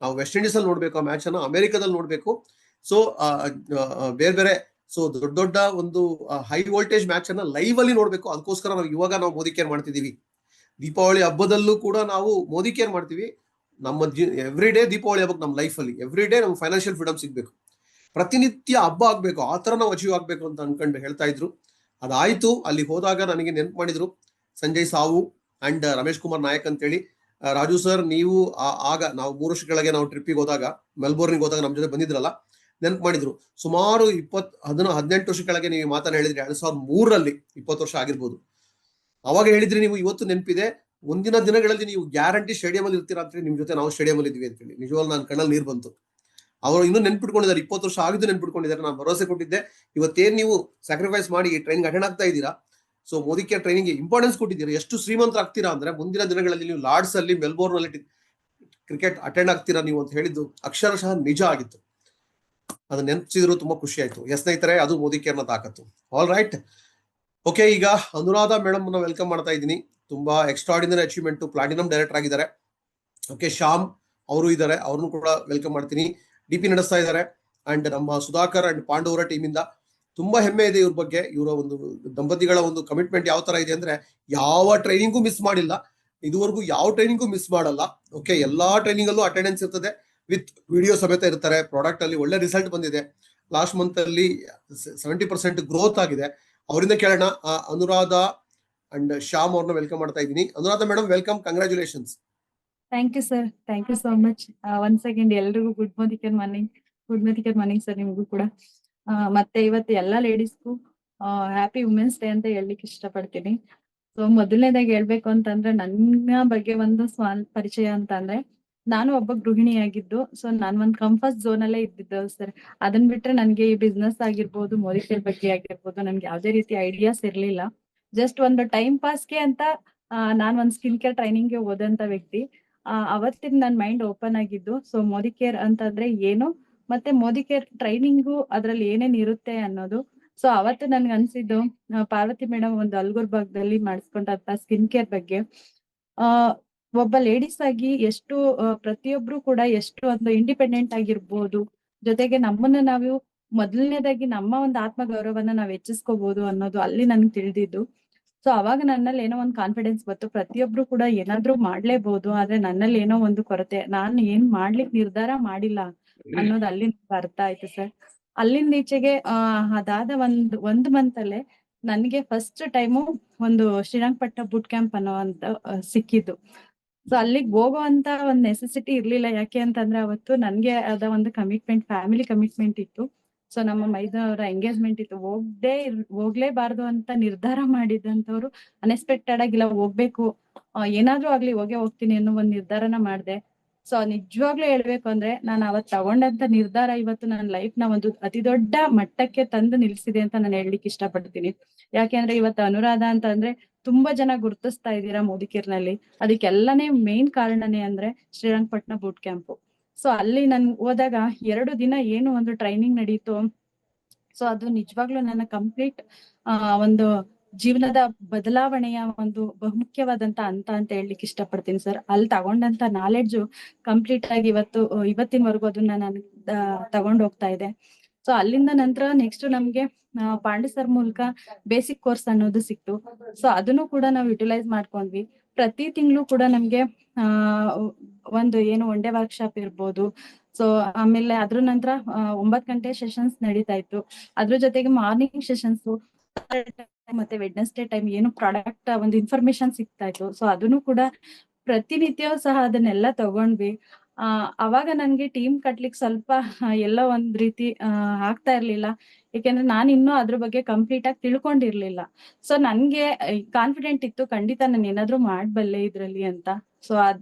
ನಾವು ವೆಸ್ಟ್ ಇಂಡೀಸ್ ಅಲ್ಲಿ ನೋಡ್ಬೇಕು, ಆ ಮ್ಯಾಚ್ ಅನ್ನ ಅಮೆರಿಕದಲ್ಲಿ ನೋಡ್ಬೇಕು. ಸೊ ಬೇರೆ ಬೇರೆ ದೊಡ್ಡ ದೊಡ್ಡ ಒಂದು ಹೈ ವೋಲ್ಟೇಜ್ ಮ್ಯಾಚ್ ಅನ್ನ ಲೈವ್ ಅಲ್ಲಿ ನೋಡ್ಬೇಕು. ಅದಕ್ಕೋಸ್ಕರ ನಾವು ಮೋದಿ ಕೇರ್ ಮಾಡ್ತಿದೀವಿ. ದೀಪಾವಳಿ ಹಬ್ಬದಲ್ಲೂ ಕೂಡ ನಾವು ಮೋದಿ ಕೇರ್ ಮಾಡ್ತೀವಿ. ನಮ್ಮ ಎವ್ರಿ ಡೇ ದೀಪಾವಳಿ ಹಬ್ಬಕ್ಕೆ ನಮ್ಮ ಲೈಫ್ ಅಲ್ಲಿ ಎವ್ರಿ ಡೇ ನಮ್ಗೆ ಫೈನಾನ್ಷಿಯಲ್ ಫ್ರೀಡಮ್ ಸಿಗ್ಬೇಕು, ಪ್ರತಿನಿತ್ಯ ಹಬ್ಬ ಆಗ್ಬೇಕು, ಆ ತರ ನಾವು ಅಚೀವ್ ಆಗ್ಬೇಕು ಅಂತ ಅನ್ಕೊಂಡು ಹೇಳ್ತಾ ಇದ್ರು. ಅದಾಯ್ತು. ಅಲ್ಲಿ ಹೋದಾಗ ನನಗೆ ನೆನ್ಪು ಮಾಡಿದ್ರು ಸಂಜಯ್ ಸಾವು ಅಂಡ್ ರಮೇಶ್ ಕುಮಾರ್ ನಾಯಕ್ ಅಂತೇಳಿ. ರಾಜು ಸರ್, ನೀವು ಆಗ ನಾವು 3 ವರ್ಷ ಕೆಳಗೆ ನಾವು ಟ್ರಿಪ್ಪಿಗೆ ಹೋದಾಗ, ಮೆಲ್ಬೋರ್ನ್ಗೆ ಹೋದಾಗ ನಮ್ಮ ಜೊತೆ ಬಂದಿದ್ರಲ್ಲ, ನೆನ್ಪು ಮಾಡಿದ್ರು. ಸುಮಾರು 18 ವರ್ಷ ಕೆಳಗೆ ನೀವು ಮಾತನ್ನ ಹೇಳಿದ್ರಿ, 2003ರಲ್ಲಿ 20 ವರ್ಷ ಆಗಿರ್ಬೋದು. ಅವಾಗ ಹೇಳಿದ್ರಿ ನೀವು, ಇವತ್ತು ನೆನಪಿದೆ, ಮುಂದಿನ ದಿನಗಳಲ್ಲಿ ನೀವು ಗ್ಯಾರಂಟಿ ಸ್ಟೇಡಿಯಂ ಅಲ್ಲಿ ಇರ್ತೀರಾ ಅಂತ. ನಿಮ್ ಜೊತೆ ನಾವು ಸ್ಟೇಡಿಯಂ ಅಲ್ಲಿ ಇದ್ವಿ ಅಂತ ಹೇಳಿ ನಿಜವಾಗ್ಲೂ ನಾನು ಕಣ್ಣಲ್ಲಿ ನೀರು ಬಂತು. ಅವರು ಇನ್ನೂ ನೆನ್ಪಿಟ್ಕೊಂಡಿದ್ದಾರೆ, 20 ವರ್ಷ ಆಗಿದ್ದು ನೆನ್ಪಿಟ್ಕೊಂಡಿದ್ದಾರೆ. ನಾನು ಭರವಸೆ ಕೊಟ್ಟಿದ್ದೆ, ಇವತ್ತೇನ್ ನೀವು ಸ್ಯಾಕ್ರಿಫೈಸ್ ಮಾಡಿ ಟ್ರೈನಿಂಗ್ ಅಟೆಂಡ್ ಆಗ್ತಾ ಇದ್ದೀರಾ, so Modi care training importance ಕೊಟ್ಟಿದ್ದೀರಾ, ಎಷ್ಟು ಶ್ರೀಮಂತರ ಆಗ್ತೀರಾ ಅಂದ್ರೆ ಮುಂದಿನ ದಿನಗಳಲ್ಲಿ ನೀವು ಲಾರ್ಡ್ಸ್ ಅಲ್ಲಿ, ಮೆಲ್ಬೋರ್ನ್ ಅಲ್ಲಿ ಕ್ರಿಕೆಟ್ ಅಟೆಂಡ್ ಆಗ್ತೀರಾ ನೀವು ಅಂತ ಹೇಳಿದ್ದು ಅಕ್ಷರಶಃ ನಿಜ ಆಗಿತ್ತು. ಅದನ್ನ ನೆನಪಿಸಿದ್ರು, ತುಂಬಾ ಖುಷಿ ಆಯ್ತು. ಸ್ನೇಹಿತರೆ, ಅದು ಮೋದಿ ಕೇರ್ನ ತಾಕತ್ತು. All right, okay. ಈಗ ಅನುರಾಧ ಮೇಡಮ್ ನ ವೆಲ್ಕಮ್ ಮಾಡ್ತಾ ಇದ್ದೀನಿ. ತುಂಬಾ ಎಕ್ಸ್ಟ್ರಾರ್ಡಿನರಿ ಅಚೀವ್ಮೆಂಟ್, ಪ್ಲಾಟಿನಂ ಡೈರೆಕ್ಟರ್ ಆಗಿದ್ದಾರೆ. ಓಕೆ, ಶ್ಯಾಮ್ ಅವರು ಇದ್ದಾರೆ, ಅವ್ರನ್ನು ಕೂಡ ವೆಲ್ಕಮ್ ಮಾಡ್ತೀನಿ. DP ನಡೆಸ್ತಾ ಇದ್ದಾರೆ. ಅಂಡ್ ನಮ್ಮ ಸುಧಾಕರ್ ಅಂಡ್ ಪಾಂಡವರ ಟೀಮ್ ಇಂದ ತುಂಬಾ ಹೆಮ್ಮೆ ಇದೆ ಇವ್ರ ಬಗ್ಗೆ. ಇವರ ಒಂದು ದಂಪತಿಗಳ ಒಂದು ಕಮಿಟ್ಮೆಂಟ್ ಯಾವ ತರ ಇದೆ ಅಂದ್ರೆ, ಯಾವ ಟ್ರೈನಿಂಗು ಮಿಸ್ ಮಾಡಿಲ್ಲ ಇದುವರೆಗೂ, ಯಾವ ಟ್ರೈನಿಂಗು ಮಿಸ್ ಮಾಡಲ್ಲ. ಓಕೆ, ಎಲ್ಲಾ ಟ್ರೈನಿಂಗ್ ಅಲ್ಲೂ ಅಟೆಂಡೆನ್ಸ್ ಇರ್ತದೆ, ವಿತ್ ವಿಡಿಯೋ ಸಮೇತ ಇರ್ತಾರೆ. ಪ್ರಾಡಕ್ಟ್ ಅಲ್ಲಿ ಒಳ್ಳೆ ರಿಸಲ್ಟ್ ಬಂದಿದೆ. ಲಾಸ್ಟ್ ಮಂತ್ ಅಲ್ಲಿ 70% ಗ್ರೋತ್ ಆಗಿದೆ. ಅವರಿಂದ ಕೇಳೋಣ. ಅನುರಾಧ ಅಂಡ್ ಶ್ಯಾಮ್ ಅವ್ರನ್ನ ವೆಲ್ಕಮ್ ಮಾಡ್ತಾ ಇದ್ದೀನಿ. Anuradha madam, welcome, congratulations. Thank you sir, thank you so much. Once again ಎಲ್ರಿಗೂ ಗುಡ್ ಮಾರ್ನಿಂಗ್ ಸರ್, ನಿಮಗೂ ಕೂಡ. ಮತ್ತೆ ಇವತ್ತು ಎಲ್ಲಾ ಲೇಡೀಸ್ಗೂ ಹ್ಯಾಪಿ ವುಮೆನ್ಸ್ ಡೇ ಅಂತ ಹೇಳಲಿಕ್ಕೆ ಇಷ್ಟಪಡ್ತೀನಿ. ಸೊ ಮೊದಲನೇದಾಗಿ ಹೇಳ್ಬೇಕು ಅಂತಂದ್ರೆ, ನನ್ನ ಬಗ್ಗೆ ಒಂದು ಪರಿಚಯ ಅಂತ ಅಂದ್ರೆ, ನಾನು ಒಬ್ಬ ಗೃಹಿಣಿಯಾಗಿದ್ದು, ಸೊ ನಾನು ಒಂದು ಕಂಫರ್ಟ್ ಝೋನ್ ಅಲ್ಲೇ ಇದ್ದಿದ್ದು ಸರ್. ಅದನ್ನ ಬಿಟ್ರೆ ನನ್ಗೆ ಈ ಬಿಸ್ನೆಸ್ ಆಗಿರ್ಬೋದು, ಮೋದಿ ಕೇರ್ ಬಗ್ಗೆ ಆಗಿರ್ಬೋದು, ನನ್ಗೆ ಯಾವ್ದೇ ರೀತಿ ಐಡಿಯಾಸ್ ಇರ್ಲಿಲ್ಲ. ಜಸ್ಟ್ ಒಂದು ಟೈಮ್ ಪಾಸ್ಗೆ ಅಂತ ನಾನ್ ಒಂದು ಸ್ಕಿನ್ ಕೇರ್ ಟ್ರೈನಿಂಗ್ ಗೆ ಹೋದಂತ ವ್ಯಕ್ತಿ. ಅವತ್ತಿನ ನನ್ನ ಮೈಂಡ್ ಓಪನ್ ಆಗಿದ್ದು. ಸೊ ಮೋದಿ ಕೇರ್ ಅಂತಂದ್ರೆ ಏನು, ಮತ್ತೆ ಮೋದಿ ಕೇರ್ ಟ್ರೈನಿಂಗು ಅದ್ರಲ್ಲಿ ಏನೇನ್ ಇರುತ್ತೆ ಅನ್ನೋದು. ಸೊ ಅವತ್ತು ನನ್ಗೆ ಅನ್ಸಿದ್ದು ಪಾರ್ವತಿ ಮೇಡಮ್ ಒಂದು ಅಲ್ಗೂರ್ ಭಾಗದಲ್ಲಿ ಮಾಡಿಸ್ಕೊಂಡಂತ ಸ್ಕಿನ್ ಕೇರ್ ಬಗ್ಗೆ ಆ ಒಬ್ಬ ಲೇಡೀಸ್ ಆಗಿ ಎಷ್ಟು ಪ್ರತಿಯೊಬ್ರು ಕೂಡ ಎಷ್ಟು ಒಂದು ಇಂಡಿಪೆಂಡೆಂಟ್ ಆಗಿರ್ಬೋದು, ಜೊತೆಗೆ ನಮ್ಮನ್ನ ನಾವು ಮೊದಲನೇದಾಗಿ ನಮ್ಮ ಒಂದು ಆತ್ಮ ಗೌರವನ ನಾವ್ ಹೆಚ್ಚಿಸ್ಕೋಬಹುದು ಅನ್ನೋದು ಅಲ್ಲಿ ನನ್ಗೆ ತಿಳಿದಿದ್ದು. ಸೊ ಅವಾಗ ನನ್ನಲ್ಲಿ ಏನೋ ಒಂದು ಕಾನ್ಫಿಡೆನ್ಸ್ ಬಂತು, ಪ್ರತಿಯೊಬ್ರು ಕೂಡ ಏನಾದ್ರೂ ಮಾಡ್ಲೇಬಹುದು, ಆದ್ರೆ ನನ್ನಲ್ಲಿ ಏನೋ ಒಂದು ಕೊರತೆ, ನಾನು ಏನ್ ಮಾಡ್ಲಿಕ್ಕೆ ನಿರ್ಧಾರ ಮಾಡಿಲ್ಲ ಅನ್ನೋದು ಅಲ್ಲಿ ನನ್ಗೆ ಅರ್ಥ ಆಯ್ತು ಸರ್. ಅಲ್ಲಿಂದ ಈಚೆಗೆ ಅದಾದ ಒಂದ್ ಮಂತ್ ಅಲ್ಲೇ ನನ್ಗೆ ಫಸ್ಟ್ ಟೈಮು ಒಂದು ಶ್ರೀರಂಗಪಟ್ಟಣ ಬೂಟ್ ಕ್ಯಾಂಪ್ ಅನ್ನೋ ಅಂತ ಸಿಕ್ಕಿದ್ದು. ಸೊ ಅಲ್ಲಿಗೆ ಹೋಗುವಂತ ಒಂದ್ ನೆಸೆಸಿಟಿ ಇರ್ಲಿಲ್ಲ, ಯಾಕೆ ಅಂತಂದ್ರೆ ಅವತ್ತು ನನ್ಗೆ ಅದ ಒಂದು ಕಮಿಟ್ಮೆಂಟ್, ಫ್ಯಾಮಿಲಿ ಕಮಿಟ್ಮೆಂಟ್ ಇತ್ತು. ಸೊ ನಮ್ಮ ಮೈದನವರ ಎಂಗೇಜ್ಮೆಂಟ್ ಇತ್ತು, ಹೋಗ್ಲೇಬಾರ್ದು ಅಂತ ನಿರ್ಧಾರ ಮಾಡಿದಂತವ್ರು ಅನ್ಎಕ್ಸ್ಪೆಕ್ಟೆಡ್ ಆಗಿ ಇಲ್ಲ ಹೋಗ್ಬೇಕು, ಏನಾದ್ರೂ ಆಗ್ಲಿ ಹೋಗ್ತೀನಿ ಅನ್ನೋ ಒಂದ್ ನಿರ್ಧಾರನ ಮಾಡ್ದೆ. ಸೊ ನಿಜವಾಗ್ಲೂ ಹೇಳ್ಬೇಕು ಅಂದ್ರೆ ನಾನು ಅವತ್ ತಗೊಂಡಂತ ನಿರ್ಧಾರ ಇವತ್ತು ನನ್ನ ಲೈಫ್ ನ ಒಂದು ಅತಿ ದೊಡ್ಡ ಮಟ್ಟಕ್ಕೆ ತಂದು ನಿಲ್ಸಿದೆ ಅಂತ ನಾನು ಹೇಳಲಿಕ್ಕೆ ಇಷ್ಟಪಡ್ತೀನಿ. ಯಾಕೆಂದ್ರೆ ಇವತ್ತು ಅನುರಾಧ ಅಂತ ಅಂದ್ರೆ ತುಂಬಾ ಜನ ಗುರುತಿಸ್ತಾ ಇದ್ದೀರಾ ಮೋದಿಕೇರ್ನಲ್ಲಿ, ಅದಕ್ಕೆಲ್ಲನೇ ಮೇನ್ ಕಾರಣನೇ ಅಂದ್ರೆ ಶ್ರೀರಂಗಪಟ್ಟಣ ಬೂಟ್ ಕ್ಯಾಂಪ್. ಸೊ ಅಲ್ಲಿ ನನ್ ಹೋದಾಗ 2 ದಿನ ಏನು ಒಂದು ಟ್ರೈನಿಂಗ್ ನಡೀತು. ಸೊ ಅದು ನಿಜವಾಗ್ಲೂ ನನ್ನ ಕಂಪ್ಲೀಟ್ ಒಂದು ಜೀವನದ ಬದಲಾವಣೆಯ ಒಂದು ಬಹುಮುಖ್ಯವಾದಂತ ಅಂತ ಹೇಳಲಿಕ್ಕೆ ಇಷ್ಟಪಡ್ತೀನಿ ಸರ್. ಅಲ್ಲಿ ತಗೊಂಡಂತ ನಾಲೆಡ್ಜು ಕಂಪ್ಲೀಟ್ ಆಗಿ ಇವತ್ತಿನವರೆಗೂ ಅದನ್ನ ನಾನು ತಗೊಂಡ್ ಹೋಗ್ತಾ ಇದೆ. ಸೊ ಅಲ್ಲಿಂದ ನಂತರ ನೆಕ್ಸ್ಟ್ ನಮ್ಗೆ ಪಾಂಡೆ ಸರ್ ಮೂಲಕ ಬೇಸಿಕ್ ಕೋರ್ಸ್ ಅನ್ನೋದು ಸಿಕ್ತು. ಸೊ ಅದನ್ನು ಕೂಡ ನಾವು ಯುಟಿಲೈಸ್ ಮಾಡ್ಕೊಂಡ್ವಿ. ಪ್ರತಿ ತಿಂಗಳು ಕೂಡ ನಮ್ಗೆ ಒಂದು ಏನು ಒನ್ ಡೇ ವರ್ಕ್ಶಾಪ್ ಇರ್ಬೋದು. ಸೊ ಆಮೇಲೆ ಅದ್ರ ನಂತರ 9 ಗಂಟೆ ಸೆಷನ್ಸ್ ನಡೀತಾ ಇತ್ತು. ಅದ್ರ ಜೊತೆಗೆ ಮಾರ್ನಿಂಗ್ ಸೆಷನ್ಸ್ ಮತ್ತೆ ವೆಡ್ನೆಸ್ಡೇ ಟೈಮ್ ಏನು ಪ್ರಾಡಕ್ಟ್ ಒಂದು ಇನ್ಫಾರ್ಮೇಶನ್ ಸಿಗ್ತಾ ಇತ್ತು. ಸೊ ಅದನ್ನು ಕೂಡ ಪ್ರತಿನಿತ್ಯ ಸಹ ಅದನ್ನೆಲ್ಲ ತಗೊಂಡ್ವಿ. ಅವಾಗ ನನ್ಗೆ ಟೀಮ್ ಕಟ್ಲಿಕ್ಕೆ ಸ್ವಲ್ಪ ಎಲ್ಲೋ ಒಂದ್ ರೀತಿ ಆಗ್ತಾ ಇರ್ಲಿಲ್ಲ, ಯಾಕೆಂದ್ರೆ ನಾನು ಇನ್ನೂ ಅದ್ರ ಬಗ್ಗೆ ಕಂಪ್ಲೀಟ್ ಆಗಿ ತಿಳ್ಕೊಂಡಿರ್ಲಿಲ್ಲ. ಸೊ ನನ್ಗೆ ಕಾನ್ಫಿಡೆಂಟ್ ಇತ್ತು, ಖಂಡಿತ ನಾನು ಏನಾದ್ರೂ ಮಾಡ್ಬಲ್ಲೆ ಇದ್ರಲ್ಲಿ ಅಂತ. ಸೊ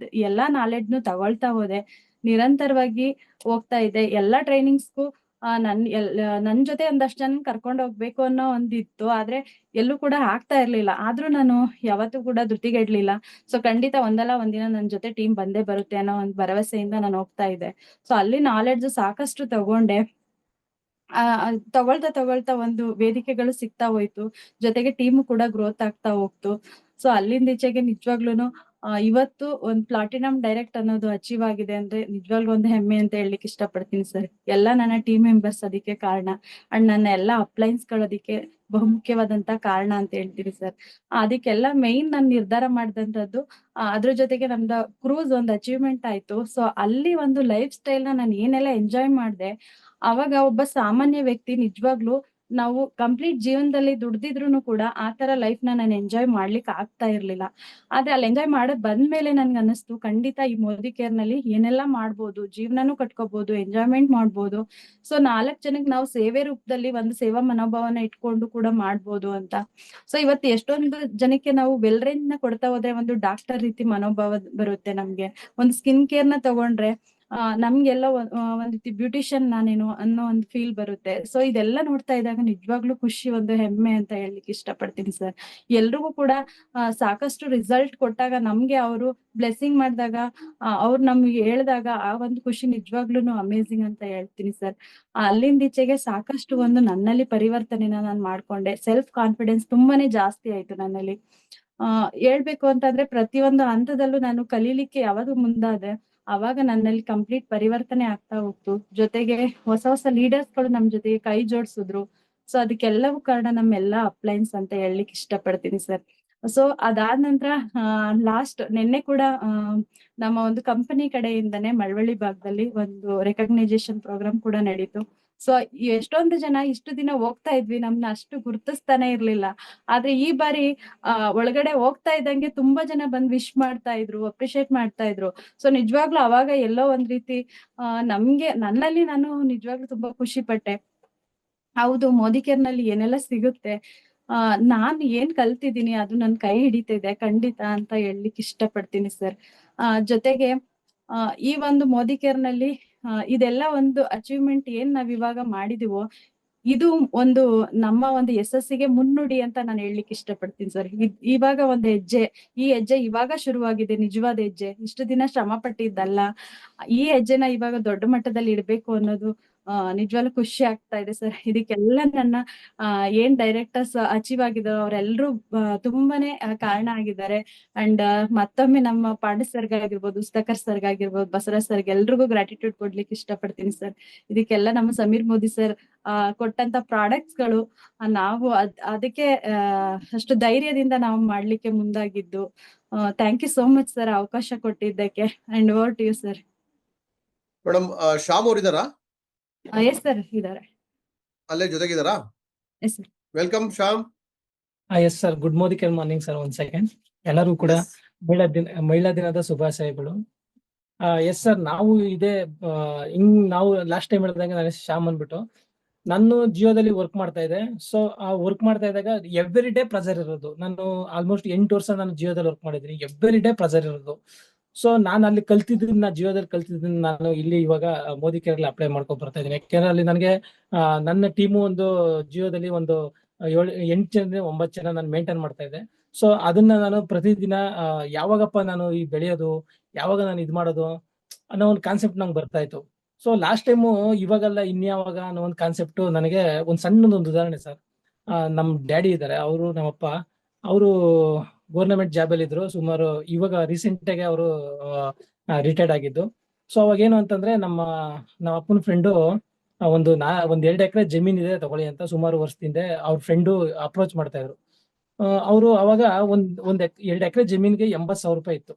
ಎಲ್ಲಾ ನಾಲೆಡ್ಜ್ನು ತಗೊಳ್ತಾ ಹೋದೆ, ನಿರಂತರವಾಗಿ ಹೋಗ್ತಾ ಇದ್ದೆ. ಎಲ್ಲಾ ಟ್ರೈನಿಂಗ್ಸ್ಗೂ ನನ್ ಜೊತೆ ಒಂದಷ್ಟು ಜನ ಕರ್ಕೊಂಡು ಹೋಗ್ಬೇಕು ಅನ್ನೋ ಒಂದಿತ್ತು, ಆದ್ರೆ ಎಲ್ಲೂ ಕೂಡ ಆಗ್ತಾ ಇರ್ಲಿಲ್ಲ. ಆದ್ರೂ ನಾನು ಯಾವತ್ತೂ ಕೂಡ ಧೃತಿಗೆಡ್ಲಿಲ್ಲ. ಸೊ ಖಂಡಿತ ಒಂದಲ್ಲ ಒಂದಿನ ನನ್ ಜೊತೆ ಟೀಮ್ ಬಂದೇ ಬರುತ್ತೆ ಅನ್ನೋ ಒಂದು ಭರವಸೆಯಿಂದ ನಾನು ಹೋಗ್ತಾ ಇದ್ದೆ. ಸೊ ಅಲ್ಲಿ ನಾಲೆಡ್ಜ್ ಸಾಕಷ್ಟು ತಗೊಂಡೆ. ತಗೊಳ್ತಾ ಒಂದು ವೇದಿಕೆಗಳು ಸಿಗ್ತಾ ಹೋಯ್ತು, ಜೊತೆಗೆ ಟೀಮ್ ಕೂಡ ಗ್ರೋತ್ ಆಗ್ತಾ ಹೋಗ್ತು. ಸೊ ಅಲ್ಲಿಂದ ಈಚೆಗೆ ನಿಜವಾಗ್ಲೂನು ಇವತ್ತು ಒಂದು ಪ್ಲಾಟಿನಮ್ ಡೈರೆಕ್ಟ್ ಅನ್ನೋದು ಅಚೀವ್ ಆಗಿದೆ ಅಂದ್ರೆ ನಿಜವಾಗ್ಲೂ ಒಂದು ಹೆಮ್ಮೆ ಅಂತ ಹೇಳಲಿಕ್ಕೆ ಇಷ್ಟಪಡ್ತೀನಿ ಸರ್. ಎಲ್ಲ ನನ್ನ ಟೀಮ್ ಮೆಂಬರ್ಸ್ ಅದಕ್ಕೆ ಕಾರಣ, ಅಂಡ್ ನನ್ನ ಎಲ್ಲ ಅಪ್ಲೈನ್ಸ್ ಗಳು ಅದಕ್ಕೆ ಬಹುಮುಖ್ಯವಾದಂತ ಕಾರಣ ಅಂತ ಹೇಳ್ತೀನಿ ಸರ್. ಅದಕ್ಕೆಲ್ಲ ಮೇನ್ ನಾನು ನಿರ್ಧಾರ ಮಾಡಿದಂತದ್ದು. ಅದ್ರ ಜೊತೆಗೆ ನಮ್ದು ಕ್ರೂಸ್ ಒಂದು ಅಚೀವ್ಮೆಂಟ್ ಆಯ್ತು. ಸೊ ಅಲ್ಲಿ ಒಂದು ಲೈಫ್ ಸ್ಟೈಲ್ ನ ನಾನು ಏನೆಲ್ಲ ಎಂಜಾಯ್ ಮಾಡಿದೆ, ಅವಾಗ ಒಬ್ಬ ಸಾಮಾನ್ಯ ವ್ಯಕ್ತಿ ನಿಜವಾಗ್ಲೂ ನಾವು ಕಂಪ್ಲೀಟ್ ಜೀವನದಲ್ಲಿ ದುಡ್ದಿದ್ರು ಕೂಡ ಆತರ ಲೈಫ್ ನ ನಾನು ಎಂಜಾಯ್ ಮಾಡ್ಲಿಕ್ಕೆ ಆಗ್ತಾ ಇರ್ಲಿಲ್ಲ. ಆದ್ರೆ ಅಲ್ಲಿ ಎಂಜಾಯ್ ಮಾಡೋದ್ ಬಂದ್ಮೇಲೆ ನನ್ಗೆ ಅನ್ನಿಸ್ತು, ಖಂಡಿತ ಈ ಮೋದಿ ಕೇರ್ ನಲ್ಲಿ ಏನೆಲ್ಲಾ ಮಾಡ್ಬೋದು, ಜೀವನನೂ ಕಟ್ಕೋಬಹುದು, ಎಂಜಾಯ್ಮೆಂಟ್ ಮಾಡ್ಬೋದು. ಸೊ 4 ಜನಕ್ಕೆ ನಾವು ಸೇವೆ ರೂಪದಲ್ಲಿ ಒಂದು ಸೇವಾ ಮನೋಭಾವನ ಇಟ್ಕೊಂಡು ಕೂಡ ಮಾಡ್ಬೋದು ಅಂತ. ಸೊ ಇವತ್ತು ಎಷ್ಟೊಂದು ಜನಕ್ಕೆ ನಾವು ವೆಲ್ ರೇಂಜ್ ನ ಕೊಡ್ತಾ ಹೋದ್ರೆ ಒಂದು ಡಾಕ್ಟರ್ ರೀತಿ ಮನೋಭಾವ ಬರುತ್ತೆ ನಮ್ಗೆ. ಒಂದು ಸ್ಕಿನ್ ಕೇರ್ ನ ತಗೊಂಡ್ರೆ ನಮ್ಗೆಲ್ಲ ಒಂದ್ ರೀತಿ ಬ್ಯೂಟಿಷಿಯನ್ ನಾನೇನು ಅನ್ನೋ ಒಂದು ಫೀಲ್ ಬರುತ್ತೆ. ಸೊ ಇದೆಲ್ಲ ನೋಡ್ತಾ ಇದ್ದಾಗ ನಿಜವಾಗ್ಲೂ ಖುಷಿ, ಒಂದು ಹೆಮ್ಮೆ ಅಂತ ಹೇಳಲಿಕ್ಕೆ ಇಷ್ಟಪಡ್ತೀನಿ ಸರ್. ಎಲ್ರಿಗೂ ಕೂಡ ಸಾಕಷ್ಟು ರಿಸಲ್ಟ್ ಕೊಟ್ಟಾಗ ನಮ್ಗೆ ಅವರು ಬ್ಲೆಸ್ಸಿಂಗ್ ಮಾಡಿದಾಗ ಅವ್ರು ನಮ್ಗೆ ಹೇಳಿದಾಗ ಆ ಒಂದು ಖುಷಿ ನಿಜವಾಗ್ಲೂ ಅಮೇಝಿಂಗ್ ಅಂತ ಹೇಳ್ತೀನಿ ಸರ್. ಅಲ್ಲಿಂದ ಈಚೆಗೆ ಸಾಕಷ್ಟು ಒಂದು ನನ್ನಲ್ಲಿ ಪರಿವರ್ತನೆನ ನಾನು ಮಾಡ್ಕೊಂಡೆ. ಸೆಲ್ಫ್ ಕಾನ್ಫಿಡೆನ್ಸ್ ತುಂಬಾನೇ ಜಾಸ್ತಿ ಆಯ್ತು ನನ್ನಲ್ಲಿ. ಹೇಳ್ಬೇಕು ಅಂತಂದ್ರೆ ಪ್ರತಿಯೊಂದು ಹಂತದಲ್ಲೂ ನಾನು ಕಲೀಲಿಕ್ಕೆ ಯಾವಾಗ ಮುಂದಾದೆ ಅವಾಗ ನನ್ನಲ್ಲಿ ಕಂಪ್ಲೀಟ್ ಪರಿವರ್ತನೆ ಆಗ್ತಾ ಹೋಗ್ತು. ಜೊತೆಗೆ ಹೊಸ ಲೀಡರ್ಸ್ ಗಳು ನಮ್ ಜೊತೆಗೆ ಕೈ ಜೋಡಿಸಿದ್ರು. ಸೊ ಅದಕ್ಕೆಲ್ಲವೂ ಕಾರಣ ನಮ್ಮೆಲ್ಲಾ ಅಪ್ಲೈನ್ಸ್ ಅಂತ ಹೇಳಲಿಕ್ಕೆ ಇಷ್ಟಪಡ್ತೀನಿ ಸರ್. ಸೊ ಅದಾದ ನಂತರ ಲಾಸ್ಟ್ ನಿನ್ನೆ ಕೂಡ ನಮ್ಮ ಒಂದು ಕಂಪನಿ ಕಡೆಯಿಂದನೇ ಮಳವಳ್ಳಿ ಭಾಗದಲ್ಲಿ ಒಂದು ರೆಕಗ್ನೈಸೇಷನ್ ಪ್ರೋಗ್ರಾಮ್ ಕೂಡ ನಡೀತು. ಸೊ ಎಷ್ಟೊಂದು ಜನ ಇಷ್ಟು ದಿನ ಹೋಗ್ತಾ ಇದ್ವಿ, ನಮ್ನ ಅಷ್ಟು ಗುರುತಿಸ್ತಾನೆ ಇರ್ಲಿಲ್ಲ. ಆದ್ರೆ ಈ ಬಾರಿ ಒಳಗಡೆ ಹೋಗ್ತಾ ಇದ್ದಂಗೆ ತುಂಬಾ ಜನ ಬಂದ್ ವಿಶ್ ಮಾಡ್ತಾ ಇದ್ರು, ಅಪ್ರಿಶಿಯೇಟ್ ಮಾಡ್ತಾ ಇದ್ರು. ಸೊ ನಿಜವಾಗ್ಲೂ ಅವಾಗ ಎಲ್ಲೋ ಒಂದ್ ರೀತಿ ನನ್ನಲ್ಲಿ ನಾನು ನಿಜವಾಗ್ಲೂ ತುಂಬಾ ಖುಷಿ ಪಟ್ಟೆ. ಹೌದು, ಮೋದಿ ಕೇರ್ ನಲ್ಲಿ ಏನೆಲ್ಲ ಸಿಗುತ್ತೆ, ನಾನ್ ಏನ್ ಕಲ್ತಿದ್ದೀನಿ ಅದು ನನ್ ಕೈ ಹಿಡಿತಿದೆ ಖಂಡಿತ ಅಂತ ಹೇಳಲಿಕ್ಕೆ ಇಷ್ಟಪಡ್ತೀನಿ ಸರ್. ಜೊತೆಗೆ ಈ ಒಂದು ಮೋದಿ ಕೇರ್ ನಲ್ಲಿ ಇದೆಲ್ಲ ಒಂದು ಅಚೀವ್ಮೆಂಟ್ ಏನ್ ನಾವ್ ಇವಾಗ ಮಾಡಿದೀವೋ ಇದು ಒಂದು ನಮ್ಮ ಒಂದು ಯಶಸ್ಸಿಗೆ ಮುನ್ನುಡಿ ಅಂತ ನಾನು ಹೇಳಲಿಕ್ಕೆ ಇಷ್ಟಪಡ್ತೀನಿ ಸರ್. ಇವಾಗ ಒಂದು ಈ ಹೆಜ್ಜೆ ಇವಾಗ ಶುರುವಾಗಿದೆ, ನಿಜವಾದ ಹೆಜ್ಜೆ. ಇಷ್ಟು ದಿನ ಶ್ರಮ ಪಟ್ಟಿದ್ದಲ್ಲ, ಈ ಹೆಜ್ಜೆನ ಇವಾಗ ದೊಡ್ಡ ಮಟ್ಟದಲ್ಲಿ ಇಡ್ಬೇಕು ಅನ್ನೋದು ನಿಜವಾಗ್ಲೂ ಖುಷಿ ಆಗ್ತಾ ಇದೆ ಸರ್. ಇದಕ್ಕೆಲ್ಲ ನನ್ನ ಏನ್ ಡೈರೆಕ್ಟರ್ಸ್ ಅಚೀವ್ ಆಗಿದಾರೋ ಅವರೆಲ್ಲರೂ ತುಂಬಾನೇ ಕಾರಣ ಆಗಿದ್ದಾರೆ. ಅಂಡ್ ಮತ್ತೊಮ್ಮೆ ನಮ್ಮ ಪಾಂಡೆ ಸರ್ಗಾಗಿರ್ಬೋದು, ಸುಧಾಕರ್ ಸರ್ಗಾಗಿರ್ಬೋದು, ಬಸವರಾಜ್ ಸರ್ಗೆ ಎಲ್ರಿಗೂ ಗ್ರಾಟಿಟ್ಯೂಡ್ ಕೊಡ್ಲಿಕ್ಕೆ ಇಷ್ಟಪಡ್ತೀನಿ ಸರ್. ಇದಕ್ಕೆಲ್ಲ ನಮ್ಮ ಸಮೀರ್ ಮೋದಿ ಸರ್ ಕೊಟ್ಟಂತ ಪ್ರಾಡಕ್ಟ್ಸ್ ಗಳು ನಾವು ಅದಕ್ಕೆ ಅಷ್ಟು ಧೈರ್ಯದಿಂದ ನಾವು ಮಾಡ್ಲಿಕ್ಕೆ ಮುಂದಾಗಿದ್ದು. Thank you so much sir ಅವಕಾಶ ಕೊಟ್ಟಿದ್ದಕ್ಕೆ. And over to you sir. Madam, Shyam ಅವ್ರು ಇದಾರಾ? ಎಸ್ ಸರ್ ಇದಾರೆ. ಅಲ್ಲೇ ಜೊತೆಗಿದಾರಾ? Yes sir. Welcome Shyam. Yes sir, good morning sir. ಒಂದ್ ಸೆಕೆಂಡ್. ಎಲ್ಲರೂ ಕೂಡ ಮಹಿಳಾ ದಿನದ ಶುಭಾಶಯಗಳು. ಎಸ್ ಸರ್, ನಾವು ಇದೇ ನಾವು ಲಾಸ್ಟ್ ಟೈಮ್ ಹೇಳಿದಾಗ ನಾನು ಶ್ಯಾಮ್ ಅಂದ್ಬಿಟ್ಟು ನಾನು ಜಿಯೋದಲ್ಲಿ ವರ್ಕ್ ಮಾಡ್ತಾ ಇದ್ದೆ. ಸೊ ಆ ವರ್ಕ್ ಮಾಡ್ತಾ ಇದ್ದಾಗ ಎವ್ರಿ ಡೇ ಪ್ರೆಸರ್ ಇರೋದು. ನಾನು ಆಲ್ಮೋಸ್ಟ್ 8 ವರ್ಷ ನಾನು ಜಿಯೋದಲ್ಲಿ ವರ್ಕ್ ಮಾಡಿದ್ದೀನಿ. ಎವ್ರಿ ಡೇ ಪ್ರೆಸರ್ ಇರೋದು. ಸೊ ನಾನು ಅಲ್ಲಿ ಕಲ್ತಿದ್ದನ್ನ, ಜಿಯೋದಲ್ಲಿ ಕಲ್ತಿದ್ದನ್ನ ನಾನು ಇಲ್ಲಿ ಇವಾಗ ಮೋದಿ ಕೇರಲ್ಲಿ ಅಪ್ಲೈ ಮಾಡ್ಕೊಂಡು ಬರ್ತಾ ಇದ್ದೀನಿ. ಯಾಕೆಂದ್ರೆ ಅಲ್ಲಿ ನನಗೆ ನನ್ನ ಟೀಮು ಒಂದು ಜಿಯೋದಲ್ಲಿ ಒಂದು 8 ಜನ 9 ಜನ ನಾನು ಮೇಂಟೈನ್ ಮಾಡ್ತಾ ಇದ್ದೆ. ಸೊ ಅದನ್ನ ನಾನು ಪ್ರತಿದಿನ ಯಾವಾಗಪ್ಪ ನಾನು ಈ ಬೆಳೆಯೋದು, ಯಾವಾಗ ನಾನು ಇದು ಮಾಡೋದು ಅನ್ನೋ ಒಂದು ಕಾನ್ಸೆಪ್ಟ್ ನಂಗೆ ಬರ್ತಾ ಇತ್ತು. ಸೊ ಲಾಸ್ಟ್ ಟೈಮು ಇವಾಗೆಲ್ಲ ಇನ್ಯಾವಾಗ ಅನ್ನೋ ಒಂದು ಕಾನ್ಸೆಪ್ಟ್ ನನಗೆ ಒಂದು ಸಣ್ಣದೊಂದು ಉದಾಹರಣೆ ಸರ್. ನಮ್ಮ ಡ್ಯಾಡಿ ಇದ್ದಾರೆ, ಅವರು ನಮ್ಮಪ್ಪ, ಅವರು ಗೌರ್ನಮೆಂಟ್ ಜಾಬ್ ಅಲ್ಲಿ ಇದ್ರು. ಸುಮಾರು ಇವಾಗ ರೀಸೆಂಟ್ ಆಗಿ ಅವರು ರಿಟೈರ್ಡ್ ಆಗಿದ್ದು. ಸೊ ಅವಾಗ ಏನು ಅಂತಂದ್ರೆ ನಮ್ಮ ಅಪ್ಪನ ಫ್ರೆಂಡು ಒಂದು 2 ಎಕರೆ ಜಮೀನ್ ಇದೆ ತಗೊಳ್ಳಿ ಅಂತ ಸುಮಾರು ವರ್ಷದಿಂದ ಅವ್ರ ಫ್ರೆಂಡು ಅಪ್ರೋಚ್ ಮಾಡ್ತಾ ಇದ್ರು. ಅವರು ಅವಾಗ ಒಂದ್ 2 ಎಕರೆ ಜಮೀನ್ಗೆ 80,000 ರೂಪಾಯಿ ಇತ್ತು.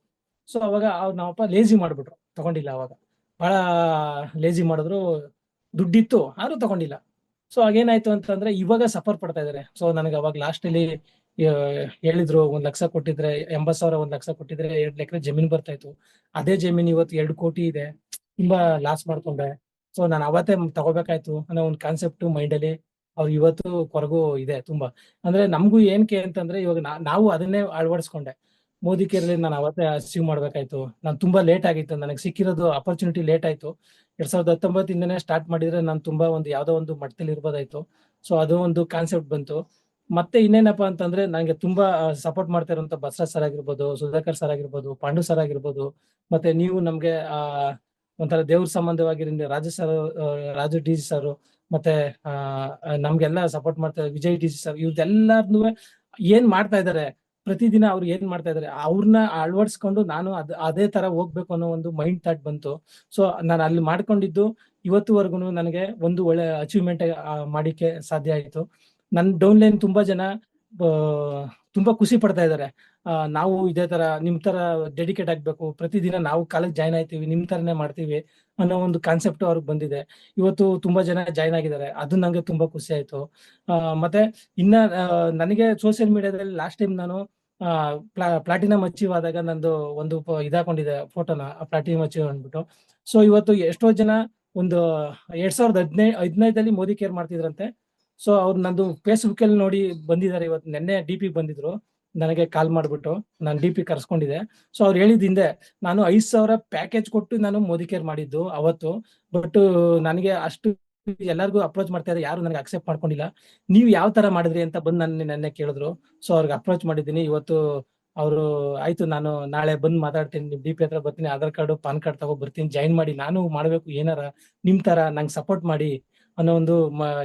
ಸೊ ಅವಾಗ ನಮ್ಮಪ್ಪ ಲೇಜಿ ಮಾಡ್ಬಿಟ್ರು, ತಗೊಂಡಿಲ್ಲ. ಅವಾಗ ಬಹಳ ಲೇಜಿ ಮಾಡಿದ್ರು, ದುಡ್ಡಿತ್ತು ಆದ್ರೂ ತಗೊಂಡಿಲ್ಲ. ಸೊ ಆಗೇನಾಯ್ತು ಅಂತಂದ್ರೆ ಇವಾಗ ಸಫರ್ ಪಡ್ತಾ ಇದಾರೆ. ಸೊ ನನಗೆ ಅವಾಗ ಲಾಸ್ಟ್ ಅಲ್ಲಿ ಹೇಳಿದ್ರು 1 ಲಕ್ಷ ಕೊಟ್ಟಿದ್ರೆ 80,000 1 ಲಕ್ಷ ಕೊಟ್ಟಿದ್ರೆ 2 ಎಕರೆ ಜಮೀನ್ ಬರ್ತಾ ಇತ್ತು. ಅದೇ ಜಮೀನ್ ಇವತ್ತು 2 ಕೋಟಿ ಇದೆ. ತುಂಬಾ ಲಾಸ್ ಮಾಡ್ಕೊಂಡೆ. ಸೊ ನಾನು ಅವತ್ತೇ ತಗೋಬೇಕಾಯ್ತು ಅನ್ನೋ ಒಂದು ಕಾನ್ಸೆಪ್ಟ್ ಮೈಂಡ್ ಅಲ್ಲಿ ಅವ್ರು ಇವತ್ತು ಕೊರಗು ಇದೆ ತುಂಬಾ. ಅಂದ್ರೆ ನಮಗೂ ಏನಕ್ಕೆ ಅಂತಂದ್ರೆ ಇವಾಗ ನಾವು ಅದನ್ನೇ ಅಳವಡಿಸ್ಕೊಂಡೆ. ಮೋದಿ ಕೇರಲ್ಲಿ ನಾನು ಅವತ್ತೇ ಅಚೀವ್ ಮಾಡ್ಬೇಕಾಯ್ತು. ನಾನು ತುಂಬಾ ಲೇಟ್ ಆಗಿತ್ತು, ನನಗೆ ಸಿಕ್ಕಿರೋದು ಅಪರ್ಚುನಿಟಿ ಲೇಟ್ ಆಯ್ತು. 2019 ಇಂದನೇ ಸ್ಟಾರ್ಟ್ ಮಾಡಿದ್ರೆ ನಾನು ತುಂಬಾ ಯಾವ್ದೋ ಒಂದು ಮಟ್ಟದಲ್ಲಿ ಇರ್ಬೋದಾಯ್ತು. ಸೊ ಅದು ಒಂದು ಕಾನ್ಸೆಪ್ಟ್ ಬಂತು. ಮತ್ತೆ ಇನ್ನೇನಪ್ಪಾ ಅಂತಂದ್ರೆ ನಂಗೆ ತುಂಬಾ ಸಪೋರ್ಟ್ ಮಾಡ್ತಾ ಇರುವಂತ ಬಸವರಾಜ್ ಸರ್ ಆಗಿರ್ಬೋದು, ಸುಧಾಕರ್ ಸರ್ ಆಗಿರ್ಬೋದು, ಪಾಂಡು ಸರ್ ಆಗಿರ್ಬೋದು, ಮತ್ತೆ ನೀವು ನಮ್ಗೆ ಒಂಥರ ದೇವ್ರ ಸಂಬಂಧವಾಗಿ ರಾಜು ಡಿ ಜಿ ಸರ್, ಮತ್ತೆ ನಮ್ಗೆಲ್ಲ ಸಪೋರ್ಟ್ ಮಾಡ್ತಾರೆ ವಿಜಯ್ ಡಿ ಜಿ ಸರ್. ಇವ್ರದೆಲ್ಲರನ್ನೂ ಏನ್ ಮಾಡ್ತಾ ಇದಾರೆ, ಪ್ರತಿದಿನ ಅವ್ರು ಏನ್ ಮಾಡ್ತಾ ಇದಾರೆ ಅವ್ರನ್ನ ಅಳವಡಿಸ್ಕೊಂಡು ನಾನು ಅದೇ ತರ ಹೋಗ್ಬೇಕು ಅನ್ನೋ ಒಂದು ಮೈಂಡ್ ಥಾಟ್ ಬಂತು. ಸೊ ನಾನು ಅಲ್ಲಿ ಮಾಡ್ಕೊಂಡಿದ್ದು ಇವತ್ತುವರೆಗೂ ನನಗೆ ಒಂದು ಒಳ್ಳೆ ಅಚೀವ್ಮೆಂಟ್ ಮಾಡಿಕ್ಕೆ ಸಾಧ್ಯ ಆಯ್ತು. ನನ್ನ ಡೌನ್ ಲೈನ್ ತುಂಬಾ ಜನ ತುಂಬಾ ಖುಷಿ ಪಡ್ತಾ ಇದಾರೆ. ನಾವು ಇದೇ ತರ ನಿಮ್ ತರ ಡೆಡಿಕೇಟ್ ಆಗ್ಬೇಕು, ಪ್ರತಿದಿನ ನಾವು ಕಾಲೇಜ್ ಜಾಯ್ನ್ ಆಯ್ತೀವಿ, ನಿಮ್ ತರನೇ ಮಾಡ್ತೀವಿ ಅನ್ನೋ ಒಂದು ಕಾನ್ಸೆಪ್ಟ್ ಅವ್ರಿಗೆ ಬಂದಿದೆ. ಇವತ್ತು ತುಂಬಾ ಜನ ಜಾಯ್ನ್ ಆಗಿದ್ದಾರೆ, ಅದು ನಂಗೆ ತುಂಬಾ ಖುಷಿ ಆಯ್ತು. ಮತ್ತೆ ಇನ್ನ ನನಗೆ ಸೋಷಿಯಲ್ ಮೀಡಿಯಾದಲ್ಲಿ ಲಾಸ್ಟ್ ಟೈಮ್ ನಾನು ಪ್ಲಾಟಿನಮ್ ಅಚೀವ್ ಆದಾಗ ನಂದು ಒಂದು ಇದಾಕೊಂಡಿದೆ ಫೋಟೋನ, ಪ್ಲಾಟಿನಮ್ ಅಚೀವ್ ಅಂದ್ಬಿಟ್ಟು. ಸೊ ಇವತ್ತು ಎಷ್ಟೋ ಜನ ಒಂದು 2015 ಮೋದಿ ಕೇರ್ ಮಾಡ್ತಿದ್ರಂತೆ. ಸೊ ಅವ್ರು ನಂದು ಫೇಸ್ಬುಕ್ ಅಲ್ಲಿ ನೋಡಿ ಬಂದಿದ್ದಾರೆ. ಇವತ್ತು ನೆನ್ನೆ DP ಬಂದಿದ್ರು, ನನಗೆ ಕಾಲ್ ಮಾಡ್ಬಿಟ್ಟು ನಾನು DP ಕರ್ಸ್ಕೊಂಡಿದ್ದೆ. ಸೊ ಅವ್ರು ಹೇಳಿದ್ದಿಂದೆ ನಾನು 5,000 ಪ್ಯಾಕೇಜ್ ಕೊಟ್ಟು ನಾನು ಮೋದಿ ಕೇರ್ ಮಾಡಿದ್ದು ಅವತ್ತು. ಬಟ್ ನನಗೆ ಅಷ್ಟು ಎಲ್ಲರಿಗೂ ಅಪ್ರೋಚ್ ಮಾಡ್ತಾ ಇದ್ದಾರೆ, ಯಾರು ನನಗೆ ಅಕ್ಸೆಪ್ಟ್ ಮಾಡ್ಕೊಂಡಿಲ್ಲ. ನೀವು ಯಾವ ತರ ಮಾಡಿದ್ರಿ ಅಂತ ಬಂದು ನೆನ್ನೆ ಕೇಳಿದ್ರು. ಸೊ ಅವ್ರಿಗೆ ಅಪ್ರೋಚ್ ಮಾಡಿದ್ದೀನಿ. ಇವತ್ತು ಅವರು ಆಯ್ತು, ನಾನು ನಾಳೆ ಬಂದು ಮಾತಾಡ್ತೀನಿ, ನಿಮ್ DP ಹತ್ರ ಬರ್ತೀನಿ, ಆಧಾರ್ ಕಾರ್ಡು ಪಾನ್ ಕಾರ್ಡ್ ತಗೋ ಬರ್ತೀನಿ, ಜಾಯಿನ್ ಮಾಡಿ, ನಾನು ಮಾಡ್ಬೇಕು ಏನಾರ ನಿಮ್ ತರ ನಂಗೆ ಸಪೋರ್ಟ್ ಮಾಡಿ ಅನ್ನೋ ಒಂದು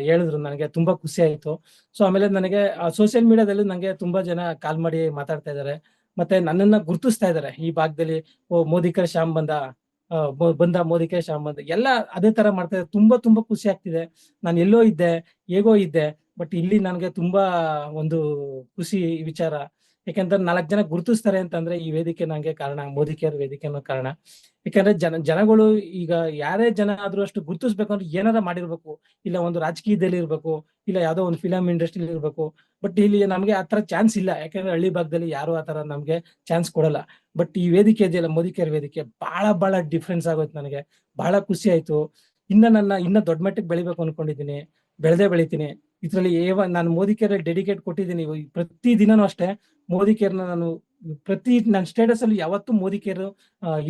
ಹೇಳಿದ್ರು. ನನಗೆ ತುಂಬಾ ಖುಷಿ ಆಯ್ತು. ಸೊ ಆಮೇಲೆ ನನಗೆ ಸೋಷಿಯಲ್ ಮೀಡಿಯಾದಲ್ಲಿ ನಂಗೆ ತುಂಬಾ ಜನ ಕಾಲ್ ಮಾಡಿ ಮಾತಾಡ್ತಾ ಇದ್ದಾರೆ, ಮತ್ತೆ ನನ್ನನ್ನ ಗುರುತಿಸ್ತಾ ಇದ್ದಾರೆ ಈ ಭಾಗದಲ್ಲಿ. ಮೋದಿಕರ್ ಶ್ಯಾಮ್ ಬಂದ ಮೋದಿಕರ್ ಶ್ಯಾಮ್ ಬಂದ ಎಲ್ಲ ಅದೇ ತರ ಮಾಡ್ತಾ ಇದ್ದಾರೆ. ತುಂಬಾ ಖುಷಿ ಆಗ್ತಿದೆ. ನಾನು ಎಲ್ಲೋ ಇದ್ದೆ, ಹೇಗೋ ಇದ್ದೆ, ಬಟ್ ಇಲ್ಲಿ ನನಗೆ ತುಂಬಾ ಒಂದು ಖುಷಿ ವಿಚಾರ. ಯಾಕಂದ್ರೆ 4 ಜನ ಗುರುತಿಸ್ತಾರೆ ಅಂತಂದ್ರೆ ಈ ವೇದಿಕೆ ನಂಗೆ ಕಾರಣ, ಮೋದಿ ಕೇರ್ ವೇದಿಕೆನೂ ಕಾರಣ. ಯಾಕಂದ್ರೆ ಜನಗಳು ಈಗ ಯಾರೇ ಜನ ಆದ್ರೂ ಅಷ್ಟು ಗುರುತಿಸ್ಬೇಕು ಅಂದ್ರೆ ಏನಾರ ಮಾಡಿರ್ಬೇಕು, ಇಲ್ಲ ಒಂದು ರಾಜಕೀಯದಲ್ಲಿ ಇರ್ಬೇಕು, ಇಲ್ಲ ಯಾವ್ದೋ ಒಂದು ಫಿಲಂ ಇಂಡಸ್ಟ್ರಿಲಿ ಇರ್ಬೇಕು. ಬಟ್ ಇಲ್ಲಿ ನಮ್ಗೆ ಆತರ ಚಾನ್ಸ್ ಇಲ್ಲ, ಯಾಕಂದ್ರೆ ಹಳ್ಳಿ ಭಾಗದಲ್ಲಿ ಯಾರು ಆತರ ನಮ್ಗೆ ಚಾನ್ಸ್ ಕೊಡಲ್ಲ. ಬಟ್ ಈ ವೇದಿಕೆ ಇದೆಯಲ್ಲ, ಮೋದಿ ಕೇರ್ ವೇದಿಕೆ, ಬಹಳ ಡಿಫ್ರೆನ್ಸ್ ಆಗೋಯ್ತು. ನನಗೆ ಬಹಳ ಖುಷಿ ಆಯ್ತು. ಇನ್ನ ದೊಡ್ಡ ಮಟ್ಟಕ್ಕೆ ಬೆಳಿಬೇಕು ಅನ್ಕೊಂಡಿದ್ದೀನಿ, ಬೆಳಿತೀನಿ. ಇದ್ರಲ್ಲಿ ನಾನು ಮೋದಿ ಕೇರ್ ಡೆಡಿಕೇಟ್ ಕೊಟ್ಟಿದ್ದೀನಿ. ಪ್ರತಿದಿನನೂ ಅಷ್ಟೇ ಮೋದಿ ಕೇರ್ನ ನಾನು ನನ್ನ ಸ್ಟೇಟಸ್ ಅಲ್ಲಿ ಯಾವತ್ತೂ ಮೋದಿ ಕೇರ್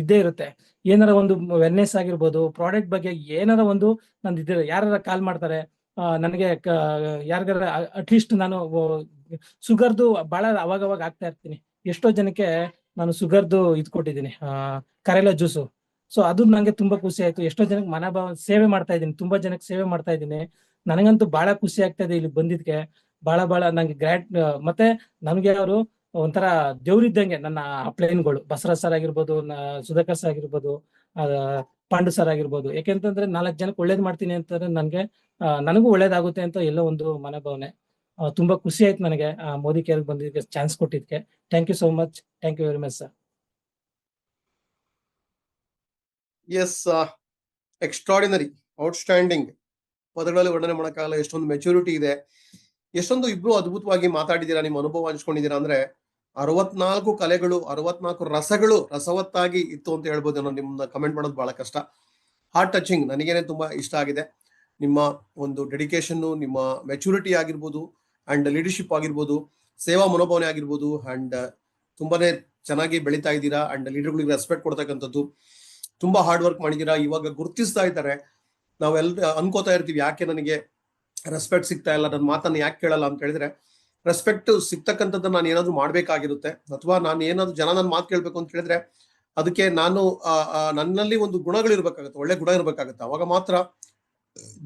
ಇದ್ದೇ ಇರುತ್ತೆ. ಏನಾರ ಒಂದು ವೆಲ್ನೆಸ್ ಆಗಿರ್ಬೋದು, ಪ್ರಾಡಕ್ಟ್ ಬಗ್ಗೆ ಏನಾರ ಒಂದು ನಂದು ಇದ್ರೆ ಯಾರ ಕಾಲ್ ಮಾಡ್ತಾರೆ ನನಗೆ, ಯಾರಿಗಾರ ಅಟ್ಲೀಸ್ಟ್ ನಾನು ಶುಗರ್ದು ಬಹಳ ಅವಾಗ ಆಗ್ತಾ ಇರ್ತೀನಿ. ಎಷ್ಟೋ ಜನಕ್ಕೆ ನಾನು ಶುಗರ್ದು ಇದು ಕೊಟ್ಟಿದ್ದೀನಿ, ಕರೆಲ ಜ್ಯೂಸು. ಸೊ ಅದು ನಂಗೆ ತುಂಬಾ ಖುಷಿ ಆಯ್ತು. ಎಷ್ಟೋ ಜನಕ್ಕೆ ಮನೋಭಾವ ಸೇವೆ ಮಾಡ್ತಾ ಇದ್ದೀನಿ, ತುಂಬಾ ಜನಕ್ಕೆ ಸೇವೆ ಮಾಡ್ತಾ ಇದ್ದೀನಿ. ನನಗಂತೂ ಬಹಳ ಖುಷಿ ಆಗ್ತಾ ಇದೆ ಇಲ್ಲಿ ಬಂದಿದ್ಕೆ. ಬಹಳ ನಂಗೆ ಮತ್ತೆ ನನ್ಗೆ ಅವರು ಒಂಥರ ದೇವ್ರಿದ್ದಂಗೆ. ನನ್ನ ಅಪ್ಲೈನ್ಗಳು ಬಸವರಾಜ್ ಸರ್ ಆಗಿರ್ಬೋದು, ಸುಧಾಕರ್ ಸರ್ ಆಗಿರ್ಬೋದು, ಪಾಂಡು ಸರ್ ಆಗಿರ್ಬೋದು. ಯಾಕೆಂತಂದ್ರೆ 4 ಜನಕ್ಕೆ ಒಳ್ಳೇದ್ ಮಾಡ್ತೀನಿ ಅಂತಂದ್ರೆ ನನಗೂ ಒಳ್ಳೇದಾಗುತ್ತೆ ಅಂತ ಎಲ್ಲೋ ಒಂದು ಮನೋಭಾವನೆ. ತುಂಬಾ ಖುಷಿ ಆಯ್ತು ನನಗೆ ಮೋದಿ ಕೇರ್ ಬಂದಿದ್ದಕ್ಕೆ, ಚಾನ್ಸ್ ಕೊಟ್ಟಿದ್ಕೆ. Thank you so much. Thank you very much sir. Yes, extraordinary, outstanding, ಪದಗಳಲ್ಲಿ ವರ್ಣನೆ ಮಾಡೋಕ್ಕಾಗಲ್ಲ. ಎಷ್ಟೊಂದು ಮೆಚುರಿಟಿ ಇದೆ, ಎಷ್ಟೊಂದು ಇಬ್ರು ಅದ್ಭುತವಾಗಿ ಮಾತಾಡಿದ್ದೀರಾ, ನಿಮ್ಮ ಅನುಭವ ಹಂಚ್ಕೊಂಡಿದ್ದೀರಾ. ಅಂದ್ರೆ 64 ಕಲೆಗಳು, 64 ರಸಗಳು ರಸವತ್ತಾಗಿ ಇತ್ತು ಅಂತ ಹೇಳ್ಬೋದು. ನಾನು ನಿಮ್ಮನ್ನ ಕಮೆಂಟ್ ಮಾಡೋದು ಬಹಳ ಕಷ್ಟ. ಹಾರ್ಟ್ ಟಚಿಂಗ್, ನನಗೇನೆ ತುಂಬಾ ಇಷ್ಟ ಆಗಿದೆ. ನಿಮ್ಮ ಒಂದು ಡೆಡಿಕೇಶನ್, ನಿಮ್ಮ ಮೆಚುರಿಟಿ ಆಗಿರ್ಬೋದು, ಅಂಡ್ ಲೀಡರ್ಶಿಪ್ ಆಗಿರ್ಬೋದು, ಸೇವಾ ಮನೋಭಾವನೆ ಆಗಿರ್ಬೋದು, ಅಂಡ್ ತುಂಬಾನೇ ಚೆನ್ನಾಗಿ ಬೆಳೀತಾ ಇದ್ದೀರಾ. ಅಂಡ್ ಲೀಡರ್ಗಳಿಗೆ ರೆಸ್ಪೆಕ್ಟ್ ಕೊಡ್ತಕ್ಕಂಥದ್ದು, ತುಂಬಾ ಹಾರ್ಡ್ ವರ್ಕ್ ಮಾಡಿದ್ದೀರಾ. ಇವಾಗ ಗುರುತಿಸ್ತಾ ಇದ್ದಾರೆ. ನಾವೆಲ್ಲ ಅನ್ಕೋತಾ ಇರ್ತೀವಿ, ಯಾಕೆ ನನಗೆ ರೆಸ್ಪೆಕ್ಟ್ ಸಿಗ್ತಾ ಇಲ್ಲ, ನನ್ನ ಮಾತನ್ನ ಯಾಕೆ ಕೇಳಲ್ಲ ಅಂತ ಹೇಳಿದ್ರೆ, ರೆಸ್ಪೆಕ್ಟ್ ಸಿಗ್ತಕ್ಕಂಥದ್ದು ನಾನು ಏನಾದ್ರು ಮಾಡ್ಬೇಕಾಗಿರುತ್ತೆ, ಅಥವಾ ನಾನು ಏನಾದ್ರು ಜನ ನನ್ನ ಮಾತು ಕೇಳ್ಬೇಕು ಅಂತ ಹೇಳಿದ್ರೆ ಅದಕ್ಕೆ ನಾನು ನನ್ನಲ್ಲಿ ಒಂದು ಗುಣಗಳಿರ್ಬೇಕಾಗುತ್ತೆ, ಒಳ್ಳೆ ಗುಣ ಇರ್ಬೇಕಾಗುತ್ತೆ. ಅವಾಗ ಮಾತ್ರ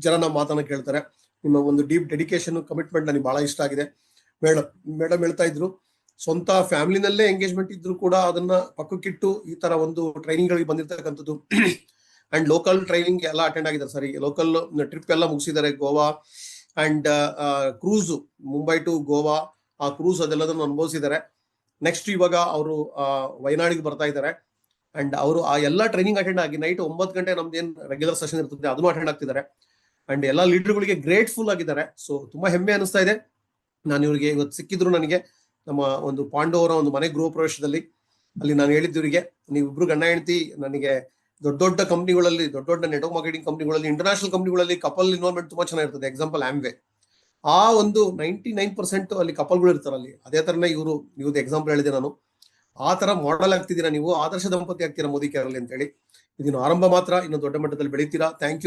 ಜನ ನಮ್ಮ ಮಾತನ್ನ ಕೇಳ್ತಾರೆ. ನಿಮ್ಮ ಒಂದು ಡೀಪ್ ಡೆಡಿಕೇಶನ್, ಕಮಿಟ್ಮೆಂಟ್ ನನಗೆ ಬಹಳ ಇಷ್ಟ ಆಗಿದೆ. ಮೇಡಮ್ ಹೇಳ್ತಾ ಇದ್ರು, ಸ್ವಂತ ಫ್ಯಾಮಿಲಿನಲ್ಲೇ ಎಂಗೇಜ್ಮೆಂಟ್ ಇದ್ರು ಕೂಡ ಅದನ್ನ ಪಕ್ಕಕ್ಕಿಟ್ಟು ಈ ತರ ಒಂದು ಟ್ರೈನಿಂಗ್ ಗಳಿಗೆ ಬಂದಿರತಕ್ಕಂಥದ್ದು. ಅಂಡ್ ಲೋಕಲ್ ಟ್ರೈನಿಂಗ್ ಎಲ್ಲ ಅಟೆಂಡ್ ಆಗಿದ್ದಾರೆ. ಸರಿ, ಲೋಕಲ್ ಟ್ರಿಪ್ ಎಲ್ಲ ಮುಗಿಸಿದ್ದಾರೆ. Goa and cruise, Mumbai to Goa, ಆ ಕ್ರೂಸ್ ಅದೆಲ್ಲದನ್ನು ಅನುಭವಿಸಿದ್ದಾರೆ. ನೆಕ್ಸ್ಟ್ ಇವಾಗ ಅವರು ವಯನಾಡಿಗೆ ಬರ್ತಾ ಇದ್ದಾರೆ. ಅಂಡ್ ಅವರು ಆ ಎಲ್ಲ ಟ್ರೈನಿಂಗ್ ಅಟೆಂಡ್ ಆಗಿ ನೈಟ್ 9 ಗಂಟೆ ನಮ್ದು ಏನ್ ರೆಗ್ಯುಲರ್ ಸೆಷನ್ ಇರ್ತದೆ ಅದನ್ನು ಅಟೆಂಡ್ ಆಗ್ತಿದ್ದಾರೆ. ಅಂಡ್ ಎಲ್ಲ ಲೀಡರ್ಗಳಿಗೆ ಗ್ರೇಟ್ಫುಲ್ ಆಗಿದ್ದಾರೆ. ಸೊ ತುಂಬಾ ಹೆಮ್ಮೆ ಅನಿಸ್ತಾ ಇದೆ. ನಾನು ಇವರಿಗೆ ಇವತ್ತು ಸಿಕ್ಕಿದ್ರು, ನನಗೆ ನಮ್ಮ ಒಂದು ಪಾಂಡು ಅವರ ಒಂದು ಮನೆ ಗೃಹ ಪ್ರವೇಶದಲ್ಲಿ ಅಲ್ಲಿ ನಾನು ಹೇಳಿದ್ದು ಇವರಿಗೆ, ನೀವಿಬ್ರು ಗಂಡ ಹೆಂಡತಿ ನನಗೆ ದೊಡ್ಡ ದೊಡ್ಡ ಕಂಪ್ನಿಗಳಲ್ಲಿ, ದೊಡ್ಡ ದೊಡ್ಡ ನೆಟ್ವರ್ಕ್ ಮಾರ್ಕೆಟಿಂಗ್ ಕಂಪ್ನಿಗಳಲ್ಲಿ, ಇಂಟರ್ನ್ಯಾಷನಲ್ ಕಂಪ್ನಿಗಳಲ್ಲಿ ಕಪಲ್ ಇನ್ವಾಲ್ವ್ಮೆಂಟ್ ತುಂಬಾ ಚೆನ್ನಾಗಿರ್ತದೆ. ಎಕ್ಸಾಂಪಲ್ ಆಮ್ವೆ, ಆ ಒಂದು 99% ಅಲ್ಲಿ ಕಪಲ್ಗಳು ಇರ್ತಾರೆ ಅಲ್ಲಿ. ಅದೇ ತರನೇ ಇವ್ರದ್ದು ಎಕ್ಸಾಂಪಲ್ ಹೇಳಿದೆ ನಾನು. ಆ ತರ ಮಾಡೆಲ್ ಆಗ್ತಿದ್ದೀರಾ ನೀವು, ಆದರ್ಶ ದಂಪತಿ ಆಗ್ತೀರಾ ಮೋದಿ ಕೇರ್ ಅಲ್ಲಿ ಅಂತ ಹೇಳಿ. ಇದನ್ನು ಆರಂಭ ಮಾತ್ರ, ಇನ್ನು ದೊಡ್ಡ ಮಟ್ಟದಲ್ಲಿ ಬೆಳೀತೀರಾ. Thank you.